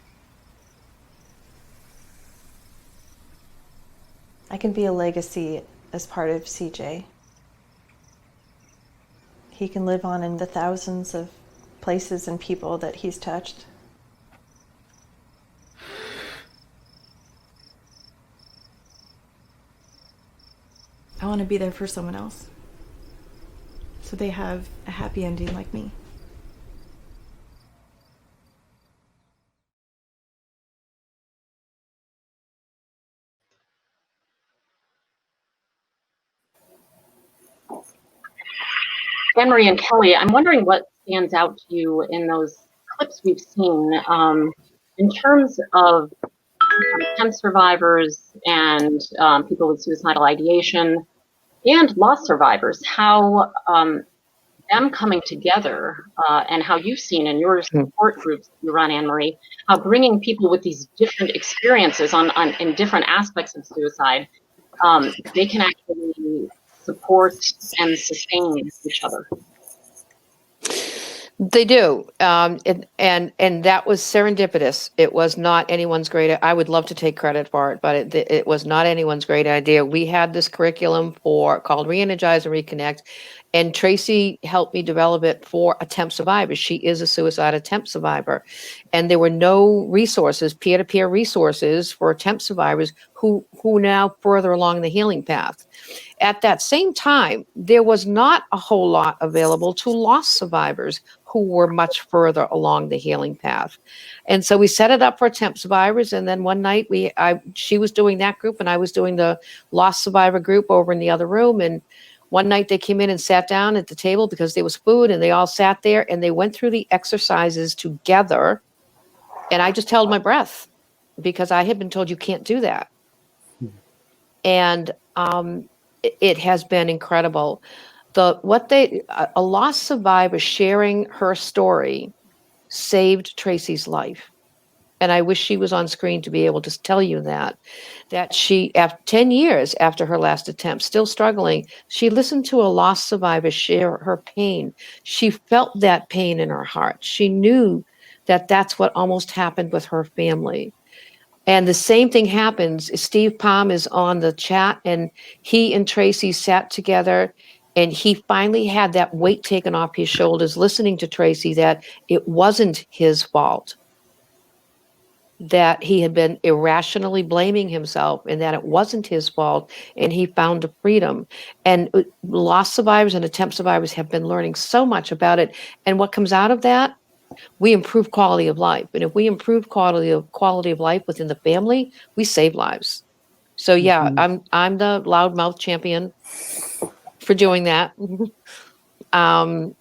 Speaker 8: I can be a legacy as part of CJ. He can live on in the thousands of places and people that he's touched. I want to be there for someone else, so they have a happy ending like me.
Speaker 21: Anne-Marie and Kelly, I'm wondering what stands out to you in those clips we've seen in terms of attempt survivors and people with suicidal ideation and loss survivors, how them coming together and how you've seen in your support groups you run, Anne-Marie, how bringing people with these different experiences in different aspects of suicide, they can actually support and sustain each other.
Speaker 1: They do, and that was serendipitous. It was not anyone's great. I would love to take credit for it, but it was not anyone's great idea. We had this curriculum called Reenergize Reconnect, and Tracy helped me develop it for attempt survivors. She is a suicide attempt survivor, and there were no resources, peer-to-peer resources for attempt survivors who now further along the healing path. At that same time, there was not a whole lot available to loss survivors who were much further along the healing path. And so we set it up for attempt survivors. And then one night she was doing that group and I was doing the loss survivor group over in the other room. And one night they came in and sat down at the table because there was food, and they all sat there and they went through the exercises together. And I just held my breath because I had been told you can't do that. And it has been incredible. A loss survivor sharing her story saved Tracy's life. And I wish she was on screen to be able to tell you that she, after 10 years after her last attempt, still struggling, she listened to a loss survivor share her pain. She felt that pain in her heart. She knew that that's what almost happened with her family. And the same thing happens. Steve Palm is on the chat, and he and Tracy sat together, and he finally had that weight taken off his shoulders, listening to Tracy, that it wasn't his fault, that he had been irrationally blaming himself, and that it wasn't his fault, and he found a freedom. And loss survivors and attempt survivors have been learning so much about it. And what comes out of that? We improve quality of life. And if we improve quality of life within the family, we save lives. So yeah, I'm the loudmouth champion for doing that. And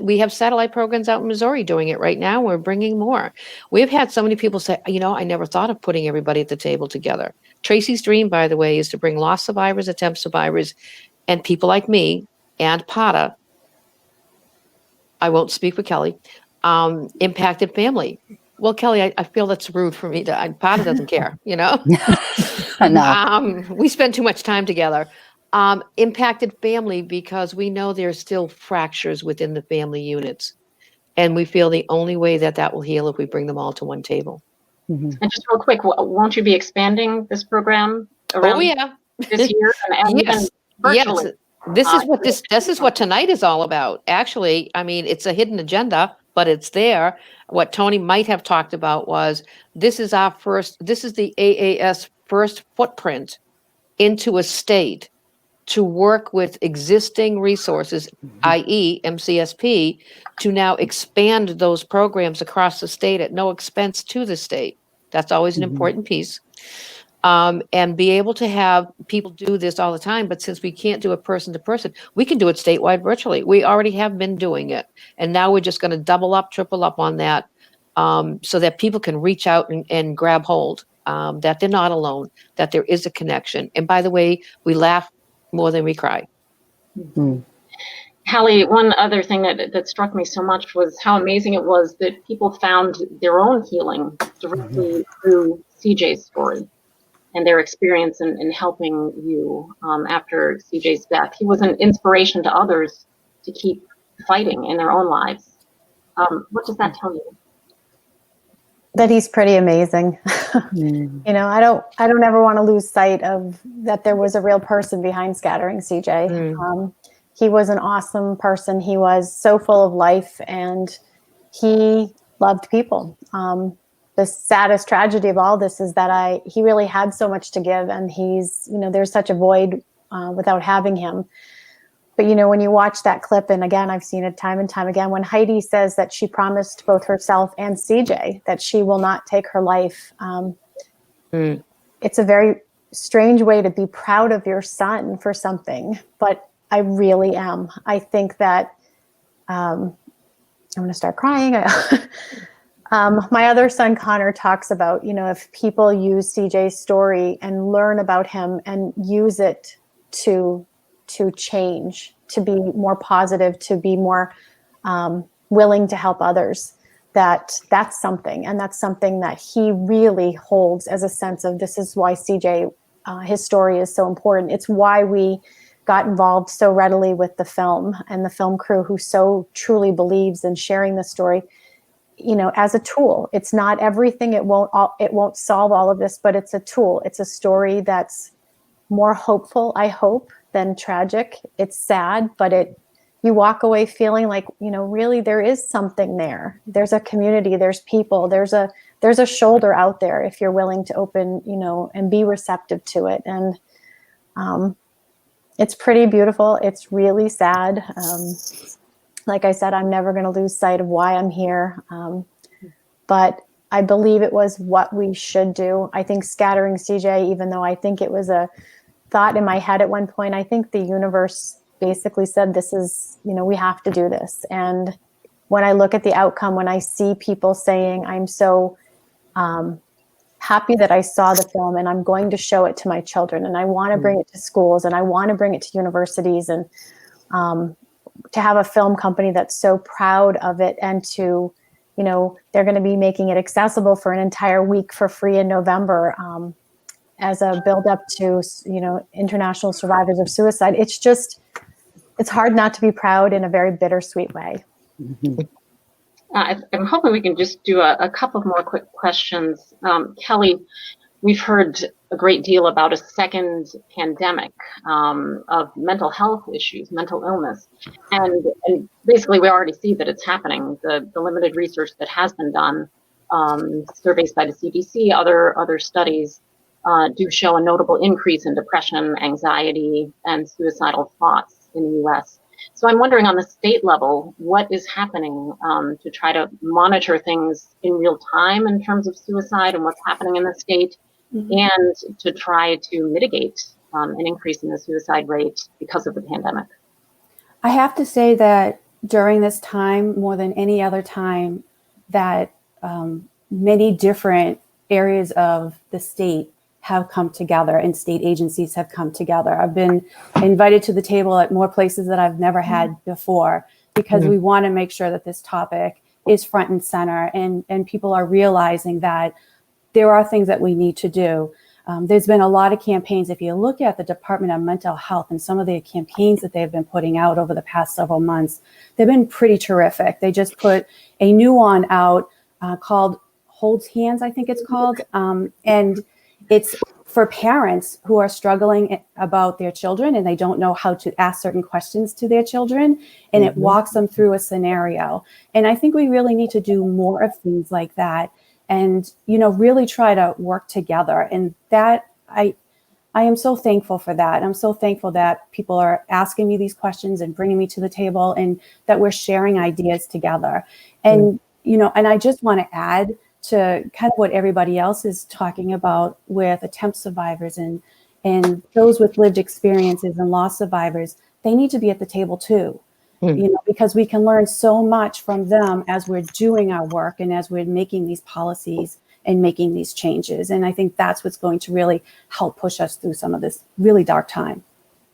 Speaker 1: we have satellite programs out in Missouri doing it right now. We're bringing more. We've had so many people say, I never thought of putting everybody at the table together. Tracy's dream, by the way, is to bring loss survivors, attempt survivors, and people like me and Pata. I won't speak for Kelly, impacted family. Well, Kelly, I feel that's rude for me to, Pata doesn't care,
Speaker 6: I know.
Speaker 1: We spend too much time together. Impacted family, because we know there's still fractures within the family units. And we feel the only way that will heal if we bring them all to one table.
Speaker 21: And just real quick, won't you be expanding this program around this year and even
Speaker 1: Yes.
Speaker 21: virtually?
Speaker 1: Yes. This is what tonight is all about. Actually, I mean, it's a hidden agenda, but it's there. What Tony might have talked about was this is the AAS first footprint into a state to work with existing resources, i.e. MCSP, to now expand those programs across the state at no expense to the state. That's always an important piece. And be able to have people do this all the time. But since we can't do it person to person, we can do it statewide virtually. We already have been doing it. And now we're just going to double up, triple up on that so that people can reach out and grab hold, that they're not alone, that there is a connection. And by the way, we laugh more than we cry.
Speaker 21: Hallie, one other thing that struck me so much was how amazing it was that people found their own healing directly through CJ's story and their experience in helping you after CJ's death. He was an inspiration to others to keep fighting in their own lives. What does that tell you?
Speaker 7: That he's pretty amazing. You know, I don't ever want to lose sight of that there was a real person behind scattering CJ. He was an awesome person. He was so full of life and he loved people. The saddest tragedy of all this is that he really had so much to give, and there's such a void without having him. But, you know, when you watch that clip, and again, I've seen it time and time again, when Hedi says that she promised both herself and CJ that she will not take her life, it's a very strange way to be proud of your son for something, but I really am. I think that I'm going to start crying. My other son, Connor, talks about, you know, if people use CJ's story and learn about him and use it to change, to be more positive, to be more willing to help others, that's something. And that's something that he really holds as a sense of, this is why CJ, his story is so important. It's why we got involved so readily with the film and the film crew who so truly believes in sharing the story, you know, as a tool. It's not everything. It won't solve all of this, but it's a tool. It's a story that's more hopeful, I hope, than tragic. It's sad, but you walk away feeling like, you know, really there is something there. There's a community, there's people, there's a shoulder out there if you're willing to open, you know, and be receptive to it. And it's pretty beautiful. It's really sad. Like I said, I'm never going to lose sight of why I'm here. But I believe it was what we should do. I think scattering CJ, even though I think it was a thought in my head at one point, I think the universe basically said, this is, you know, we have to do this. And when I look at the outcome, when I see people saying, I'm so happy that I saw the film and I'm going to show it to my children and I want to bring it to schools and I want to bring it to universities, and to have a film company that's so proud of it, and to, you know, they're going to be making it accessible for an entire week for free in November as a build up to, you know, international survivors of suicide. It's hard not to be proud in a very bittersweet way.
Speaker 21: I'm hoping we can just do a couple more quick questions. Kelly, we've heard a great deal about a second pandemic of mental health issues, mental illness. And basically we already see that it's happening. The limited research that has been done, surveys by the CDC, other studies do show a notable increase in depression, anxiety, and suicidal thoughts in the US. So I'm wondering, on the state level, what is happening to try to monitor things in real time in terms of suicide and what's happening in the state, and to try to mitigate an increase in the suicide rate because of the pandemic?
Speaker 2: I have to say that during this time, more than any other time, that many different areas of the state have come together and state agencies have come together. I've been invited to the table at more places that I've never had before, because we want to make sure that this topic is front and center, and people are realizing that there are things that we need to do. There's been a lot of campaigns. If you look at the Department of Mental Health and some of the campaigns that they've been putting out over the past several months, they've been pretty terrific. They just put a new one out called Holds Hands, I think it's called. And it's for parents who are struggling about their children and they don't know how to ask certain questions to their children. And it walks them through a scenario. And I think we really need to do more of things like that and, you know, really try to work together. And that I am so thankful for that. I'm so thankful that people are asking me these questions and bringing me to the table and that we're sharing ideas together. And, you know, and I just want to add to kind of what everybody else is talking about with attempt survivors and those with lived experiences and loss survivors. They need to be at the table too, you know, because we can learn so much from them as we're doing our work and as we're making these policies and making these changes. And I think that's what's going to really help push us through some of this really dark time.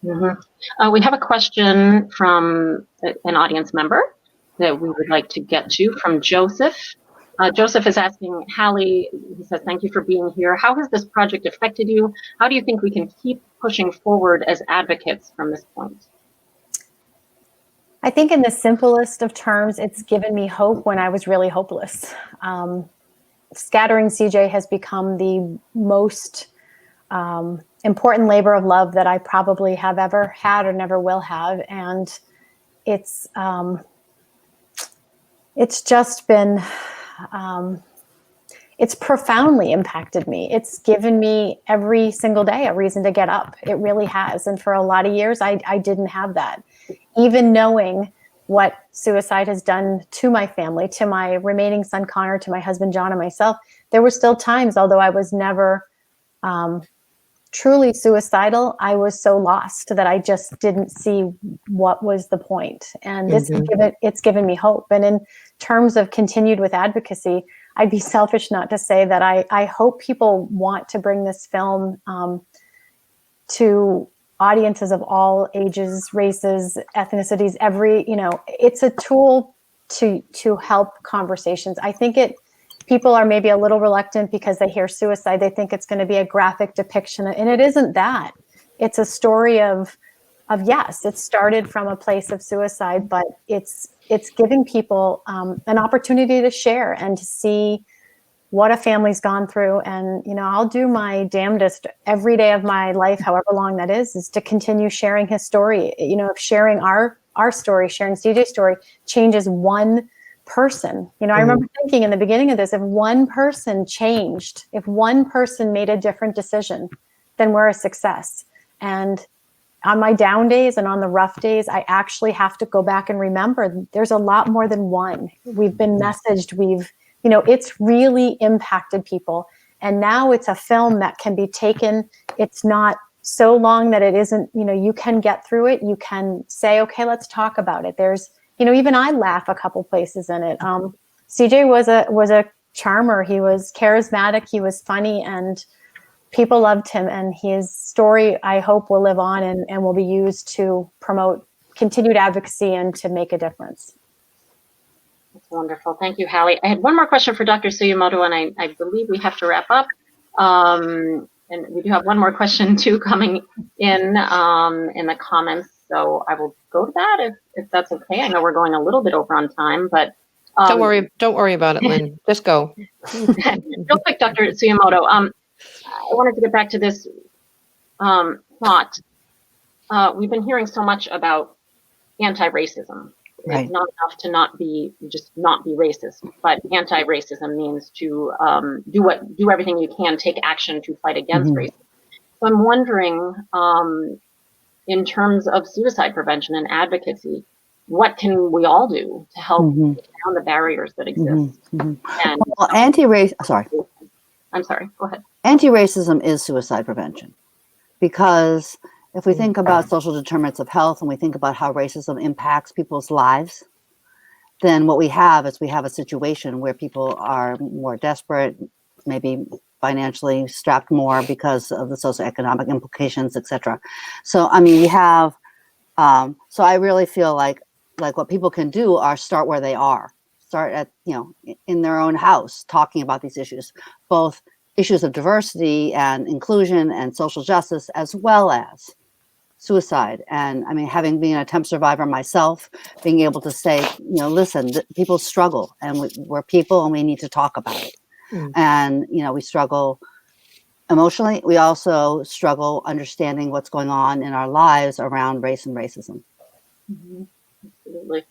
Speaker 21: We have a question from an audience member that we would like to get to from Joseph. Joseph is asking, Hallie, he says, thank you for being here. How has this project affected you? How do you think we can keep pushing forward as advocates from this point?
Speaker 7: I think in the simplest of terms, it's given me hope when I was really hopeless. Scattering CJ has become the most important labor of love that I probably have ever had or never will have. And it's just been, it's profoundly impacted me. It's given me every single day a reason to get up. It really has. And for a lot of years, I didn't have that. Even knowing what suicide has done to my family, to my remaining son, Connor, to my husband, John, and myself, there were still times, although I was never truly suicidal, I was so lost that I just didn't see what was the point. And this it's given me hope. And in terms of continued with advocacy, I'd be selfish not to say that I hope people want to bring this film to audiences of all ages, races, ethnicities, it's a tool to help conversations. I think people are maybe a little reluctant because they hear suicide. They think it's going to be a graphic depiction, and it isn't that. It's a story of yes, it started from a place of suicide, but it's giving people an opportunity to share and to see what a family's gone through. And, you know, I'll do my damnedest every day of my life, however long that is to continue sharing his story. You know, if sharing our story, sharing CJ's story changes one person. You know, I remember thinking in the beginning of this, if one person changed, if one person made a different decision, then we're a success. And on my down days and on the rough days, I actually have to go back and remember there's a lot more than one. We've been messaged, it's really impacted people. And now it's a film that can be taken. It's not so long that it isn't, you can get through it. You can say, okay, let's talk about it. There's, even I laugh a couple places in it. CJ was a charmer. He was charismatic. He was funny, and people loved him. And his story, I hope, will live on and will be used to promote continued advocacy and to make a difference.
Speaker 21: That's wonderful. Thank you, Hallie. I had one more question for Dr. Tsuyamoto, and I believe we have to wrap up. And we do have one more question too coming in the comments. So I will go to that if that's okay. I know we're going a little bit over on time, but
Speaker 1: don't worry about it, Lynn. Just go.
Speaker 21: Real quick, Dr. Tsuyamoto. I wanted to get back to this thought. We've been hearing so much about anti-racism.
Speaker 6: Right.
Speaker 21: It's not enough to not be racist, but anti-racism means to do everything you can, take action to fight against racism. So I'm wondering, in terms of suicide prevention and advocacy, what can we all do to help break down the barriers that exist? And
Speaker 6: Well, I'm sorry,
Speaker 21: go ahead.
Speaker 6: Anti-racism is suicide prevention, because if we think about social determinants of health and we think about how racism impacts people's lives, then what we have is a situation where people are more desperate, maybe financially strapped more because of the socioeconomic implications, etc. So, I mean, we have, so I really feel like what people can do are start where they are, start at, in their own house, talking about these issues, both issues of diversity and inclusion and social justice, as well as suicide. And I mean, having been an attempt survivor myself, being able to say, listen, people struggle, and we're people and we need to talk about it. And, we struggle emotionally. We also struggle understanding what's going on in our lives around race and racism.
Speaker 21: Absolutely.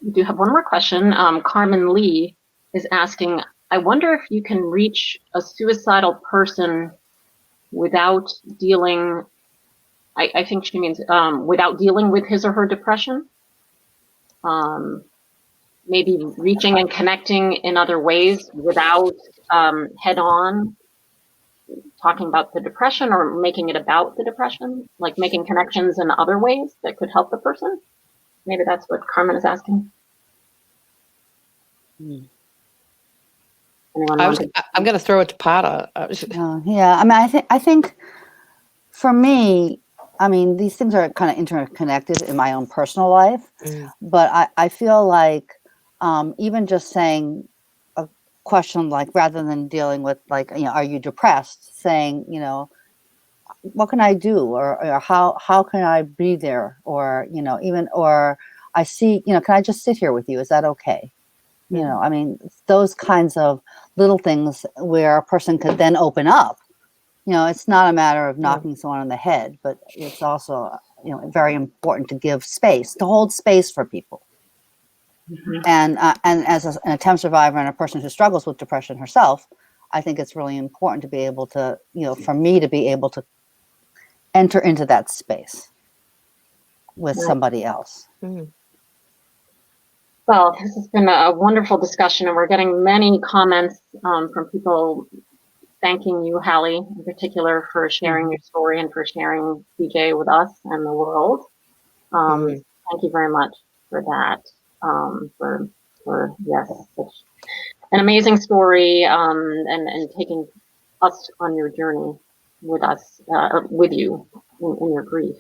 Speaker 21: We do have one more question. Carmen Lee is asking, I wonder if you can reach a suicidal person without dealing, I think she means without dealing with his or her depression. Maybe reaching and connecting in other ways without head on talking about the depression or making it about the depression, like making connections in other ways that could help the person. Maybe that's what Carmen is asking.
Speaker 1: I'm going to throw it to Pata.
Speaker 6: Yeah, I mean, I think for me, I mean, these things are kind of interconnected in my own personal life, but I feel like even just saying a question like, rather than dealing with like, are you depressed? Saying, what can I do? Or how can I be there? Or, or I see, can I just sit here with you? Is that okay? I mean, those kinds of little things where a person could then open up. It's not a matter of knocking someone on the head, but it's also, very important to give space, to hold space for people. And as an attempt survivor and a person who struggles with depression herself, I think it's really important to be able to, for me to be able to enter into that space with somebody else.
Speaker 21: Well, this has been a wonderful discussion, and we're getting many comments from people thanking you, Hallie, in particular, for sharing your story and for sharing CJ with us and the world. Thank you very much for that. For yes, such an amazing story, and taking us on your journey with us, with you in your grief.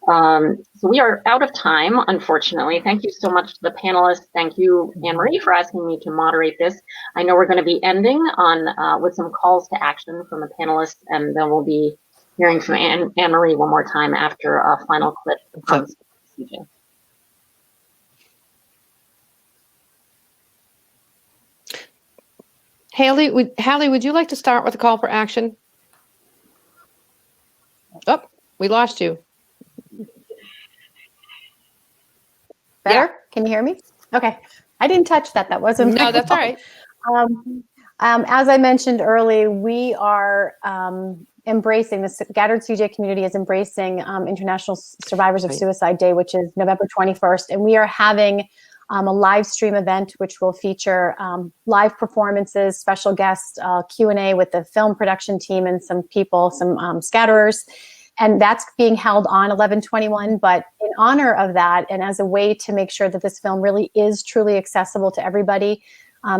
Speaker 21: So we are out of time, unfortunately. Thank you so much to the panelists. Thank you, Anne-Marie, for asking me to moderate this. I know we're going to be ending on with some calls to action from the panelists, and then we'll be hearing from Anne-Marie one more time after a final clip from CJ.
Speaker 1: Hallie, would you like to start with a call for action? Oh, we lost you.
Speaker 7: Better? Yeah. Can you hear me? Okay. I didn't touch that. That wasn't.
Speaker 1: No, that's all right.
Speaker 7: As I mentioned earlier, we are embracing, the Scattered CJ community is embracing International Survivors of Suicide Day, which is November 21st. And we are having a live stream event, which will feature live performances, special guests, Q&A with the film production team and some people, some scatterers. And that's being held on 11/21. But in honor of that, and as a way to make sure that this film really is truly accessible to everybody,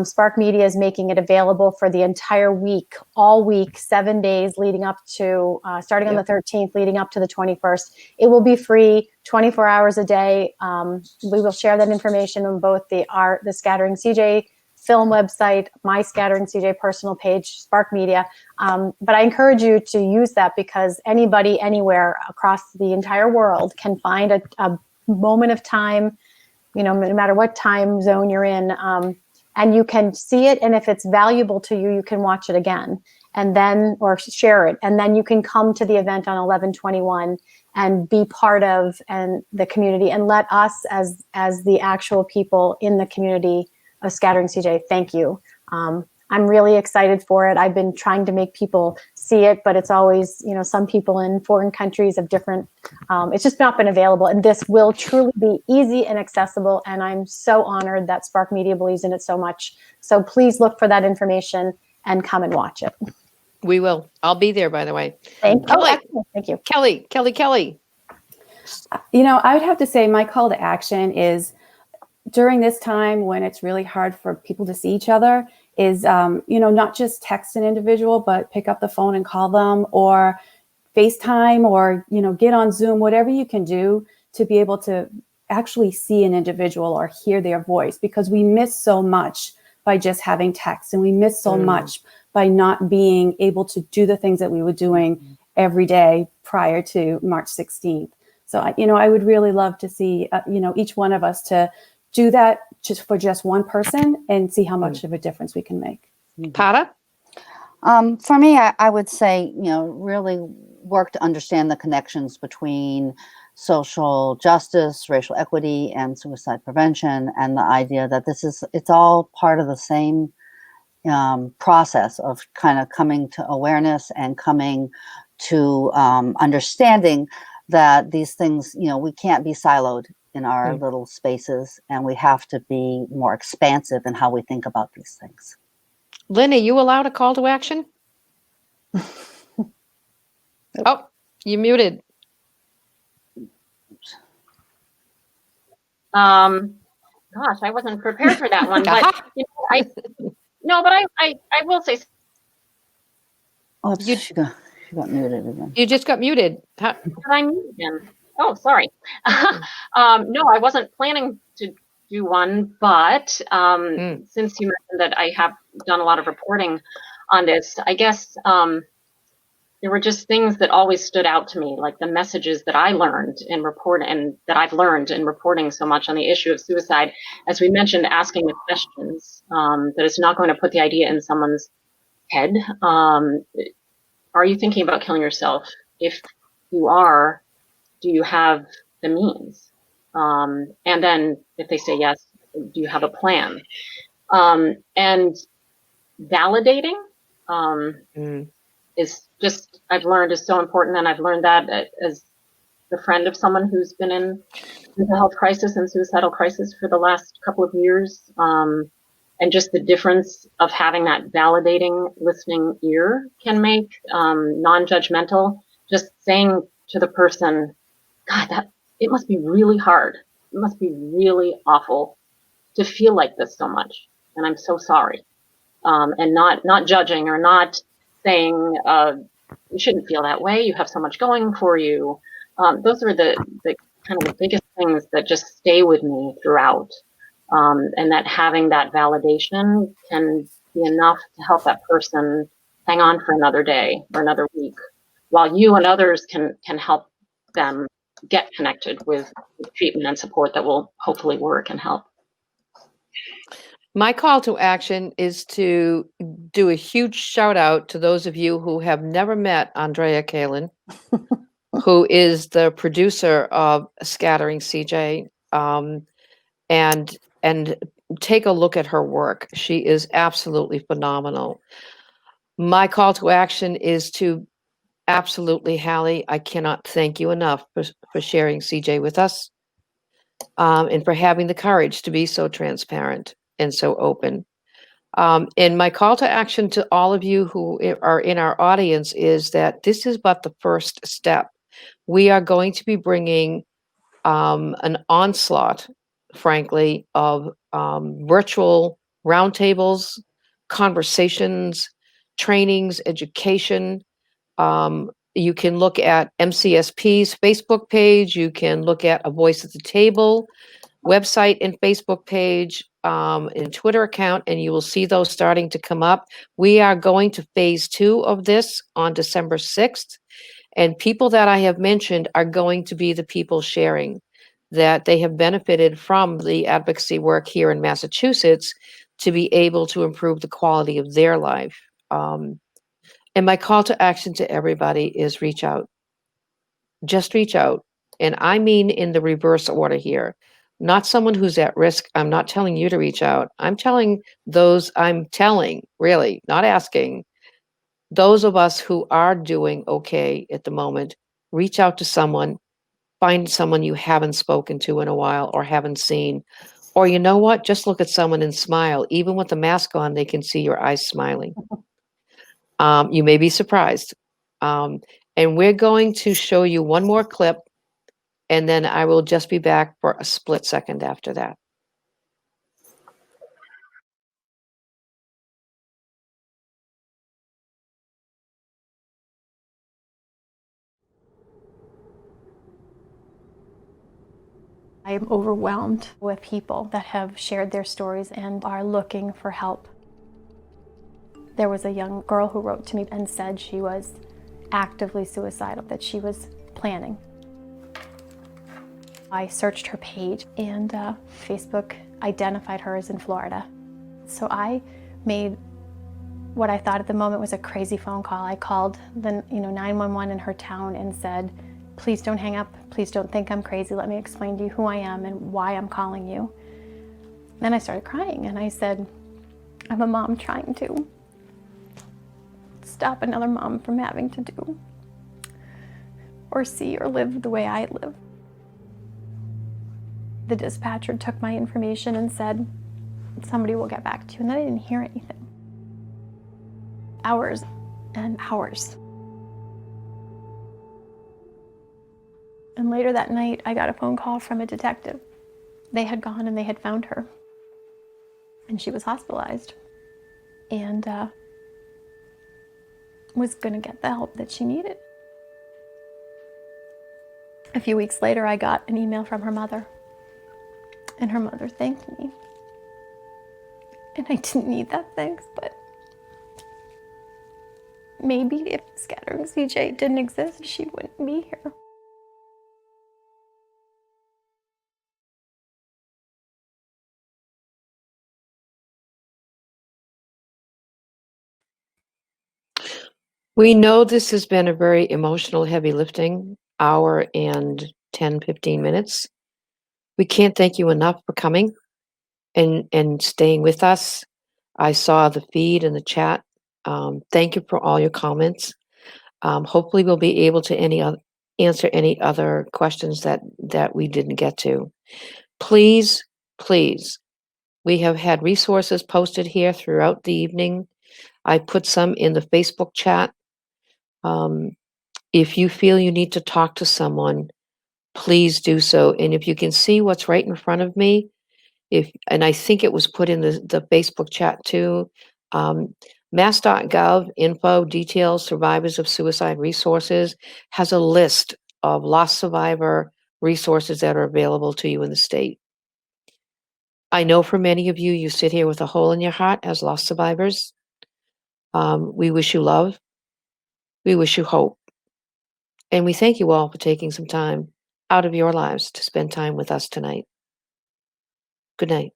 Speaker 7: Spark Media is making it available for the entire week, all week, 7 days leading up to, starting on the 13th, leading up to the 21st. It will be free 24 hours a day. We will share that information on both the Scattering CJ film website, my Scattering CJ personal page, Spark Media. But I encourage you to use that because anybody, anywhere across the entire world can find a moment of time, no matter what time zone you're in, and you can see it. And if it's valuable to you, you can watch it again and then, or share it. And then you can come to the event on 11/21 and be part of the community, and let us as the actual people in the community of Scattering CJ, thank you. I'm really excited for it. I've been trying to make people see it, but it's always, some people in foreign countries have different, it's just not been available. And this will truly be easy and accessible. And I'm so honored that Spark Media believes in it so much. So please look for that information and come and watch it.
Speaker 1: We will. I'll be there, by the way.
Speaker 7: Thank you.
Speaker 1: Kelly.
Speaker 2: I would have to say my call to action is, during this time when it's really hard for people to see each other, is, not just text an individual, but pick up the phone and call them, or FaceTime, or, get on Zoom, whatever you can do to be able to actually see an individual or hear their voice, because we miss so much by just having text, and we miss so much by not being able to do the things that we were doing every day prior to March 16th. So, I would really love to see, each one of us to do that just for just one person and see how much of a difference we can make.
Speaker 1: Pata?
Speaker 6: For me, I would say, really work to understand the connections between social justice, racial equity, and suicide prevention, and the idea that it's all part of the same process of kind of coming to awareness and coming to understanding that these things, we can't be siloed in our little spaces, and we have to be more expansive in how we think about these things.
Speaker 1: Lynn, are you allowed a call to action? Oh, you muted.
Speaker 21: Gosh, I wasn't prepared for that one, but I will say.
Speaker 6: Oh, she got muted again.
Speaker 1: You just got muted.
Speaker 21: Did I mute again? Oh, sorry. No, I wasn't planning to do one, but since you mentioned that I have done a lot of reporting on this, I guess there were just things that always stood out to me, like the messages that I learned in report and that I've learned in reporting so much on the issue of suicide. As we mentioned, asking the questions, that it's not going to put the idea in someone's head. Are you thinking about killing yourself? If you are, do you have the means? And then if they say yes, do you have a plan? And validating is just, I've learned is so important. And I've learned that as the friend of someone who's been in mental health crisis and suicidal crisis for the last couple of years. And just the difference of having that validating listening ear can make, non-judgmental, just saying to the person, God, it must be really hard. It must be really awful to feel like this so much. And I'm so sorry. And not judging or not saying, you shouldn't feel that way. You have so much going for you. Those are the kind of the biggest things that just stay with me throughout. And that having that validation can be enough to help that person hang on for another day or another week, while you and others can help them get connected with treatment and support that will hopefully work and help.
Speaker 1: My call to action is to do a huge shout out to those of you who have never met Andrea Kalin, who is the producer of Scattering CJ, and take a look at her work. She is absolutely phenomenal. My call to action is to absolutely, Hallie, I cannot thank you enough for sharing CJ with us, and for having the courage to be so transparent and so open. And my call to action to all of you who are in our audience is that this is but the first step. We are going to be bringing an onslaught, frankly, of virtual roundtables, conversations, trainings, education. You can look at MCSP's Facebook page. You can look at A Voice at the Table website and Facebook page, and Twitter account, and you will see those starting to come up. We are going to phase 2 of this on December 6th. And people that I have mentioned are going to be the people sharing that they have benefited from the advocacy work here in Massachusetts to be able to improve the quality of their life. And my call to action to everybody is reach out. Just reach out. And I mean in the reverse order here. Not someone who's at risk. I'm not telling you to reach out. I'm telling, really, not asking. Those of us who are doing okay at the moment, reach out to someone, find someone you haven't spoken to in a while or haven't seen. Or you know what? Just look at someone and smile. Even with the mask on, they can see your eyes smiling. You may be surprised. And we're going to show you one more clip, and then I will just be back for a split second after that.
Speaker 7: I am overwhelmed with people that have shared their stories and are looking for help. There was a young girl who wrote to me and said she was actively suicidal, that she was planning. I searched her page and Facebook identified her as in Florida. So I made what I thought at the moment was a crazy phone call. I called the 911 in her town and said, please don't hang up. Please don't think I'm crazy. Let me explain to you who I am and why I'm calling you. Then I started crying and I said, I'm a mom trying to stop another mom from having to do or see or live the way I live. The dispatcher took my information and said, somebody will get back to you. And then I didn't hear anything. Hours and hours. And later that night, I got a phone call from a detective. They had gone and they had found her. And she was hospitalized. And was going to get the help that she needed. A few weeks later, I got an email from her mother. And her mother thanked me. And I didn't need that thanks, but maybe if Scattering CJ didn't exist, she wouldn't be here.
Speaker 1: We know this has been a very emotional, heavy lifting hour and 10, 15 minutes. We can't thank you enough for coming and staying with us. I saw the feed and the chat. Thank you for all your comments. Hopefully we'll be able to answer any other questions that we didn't get to. Please, please, we have had resources posted here throughout the evening. I put some in the Facebook chat. If you feel you need to talk to someone, please do so. And if you can see what's right in front of me, and I think it was put in the Facebook chat too, mass.gov info details survivors of suicide resources has a list of lost survivor resources that are available to you in the state. I know for many of you, you sit here with a hole in your heart as lost survivors. We wish you love. We wish you hope. And we thank you all for taking some time out of your lives to spend time with us tonight. Good night.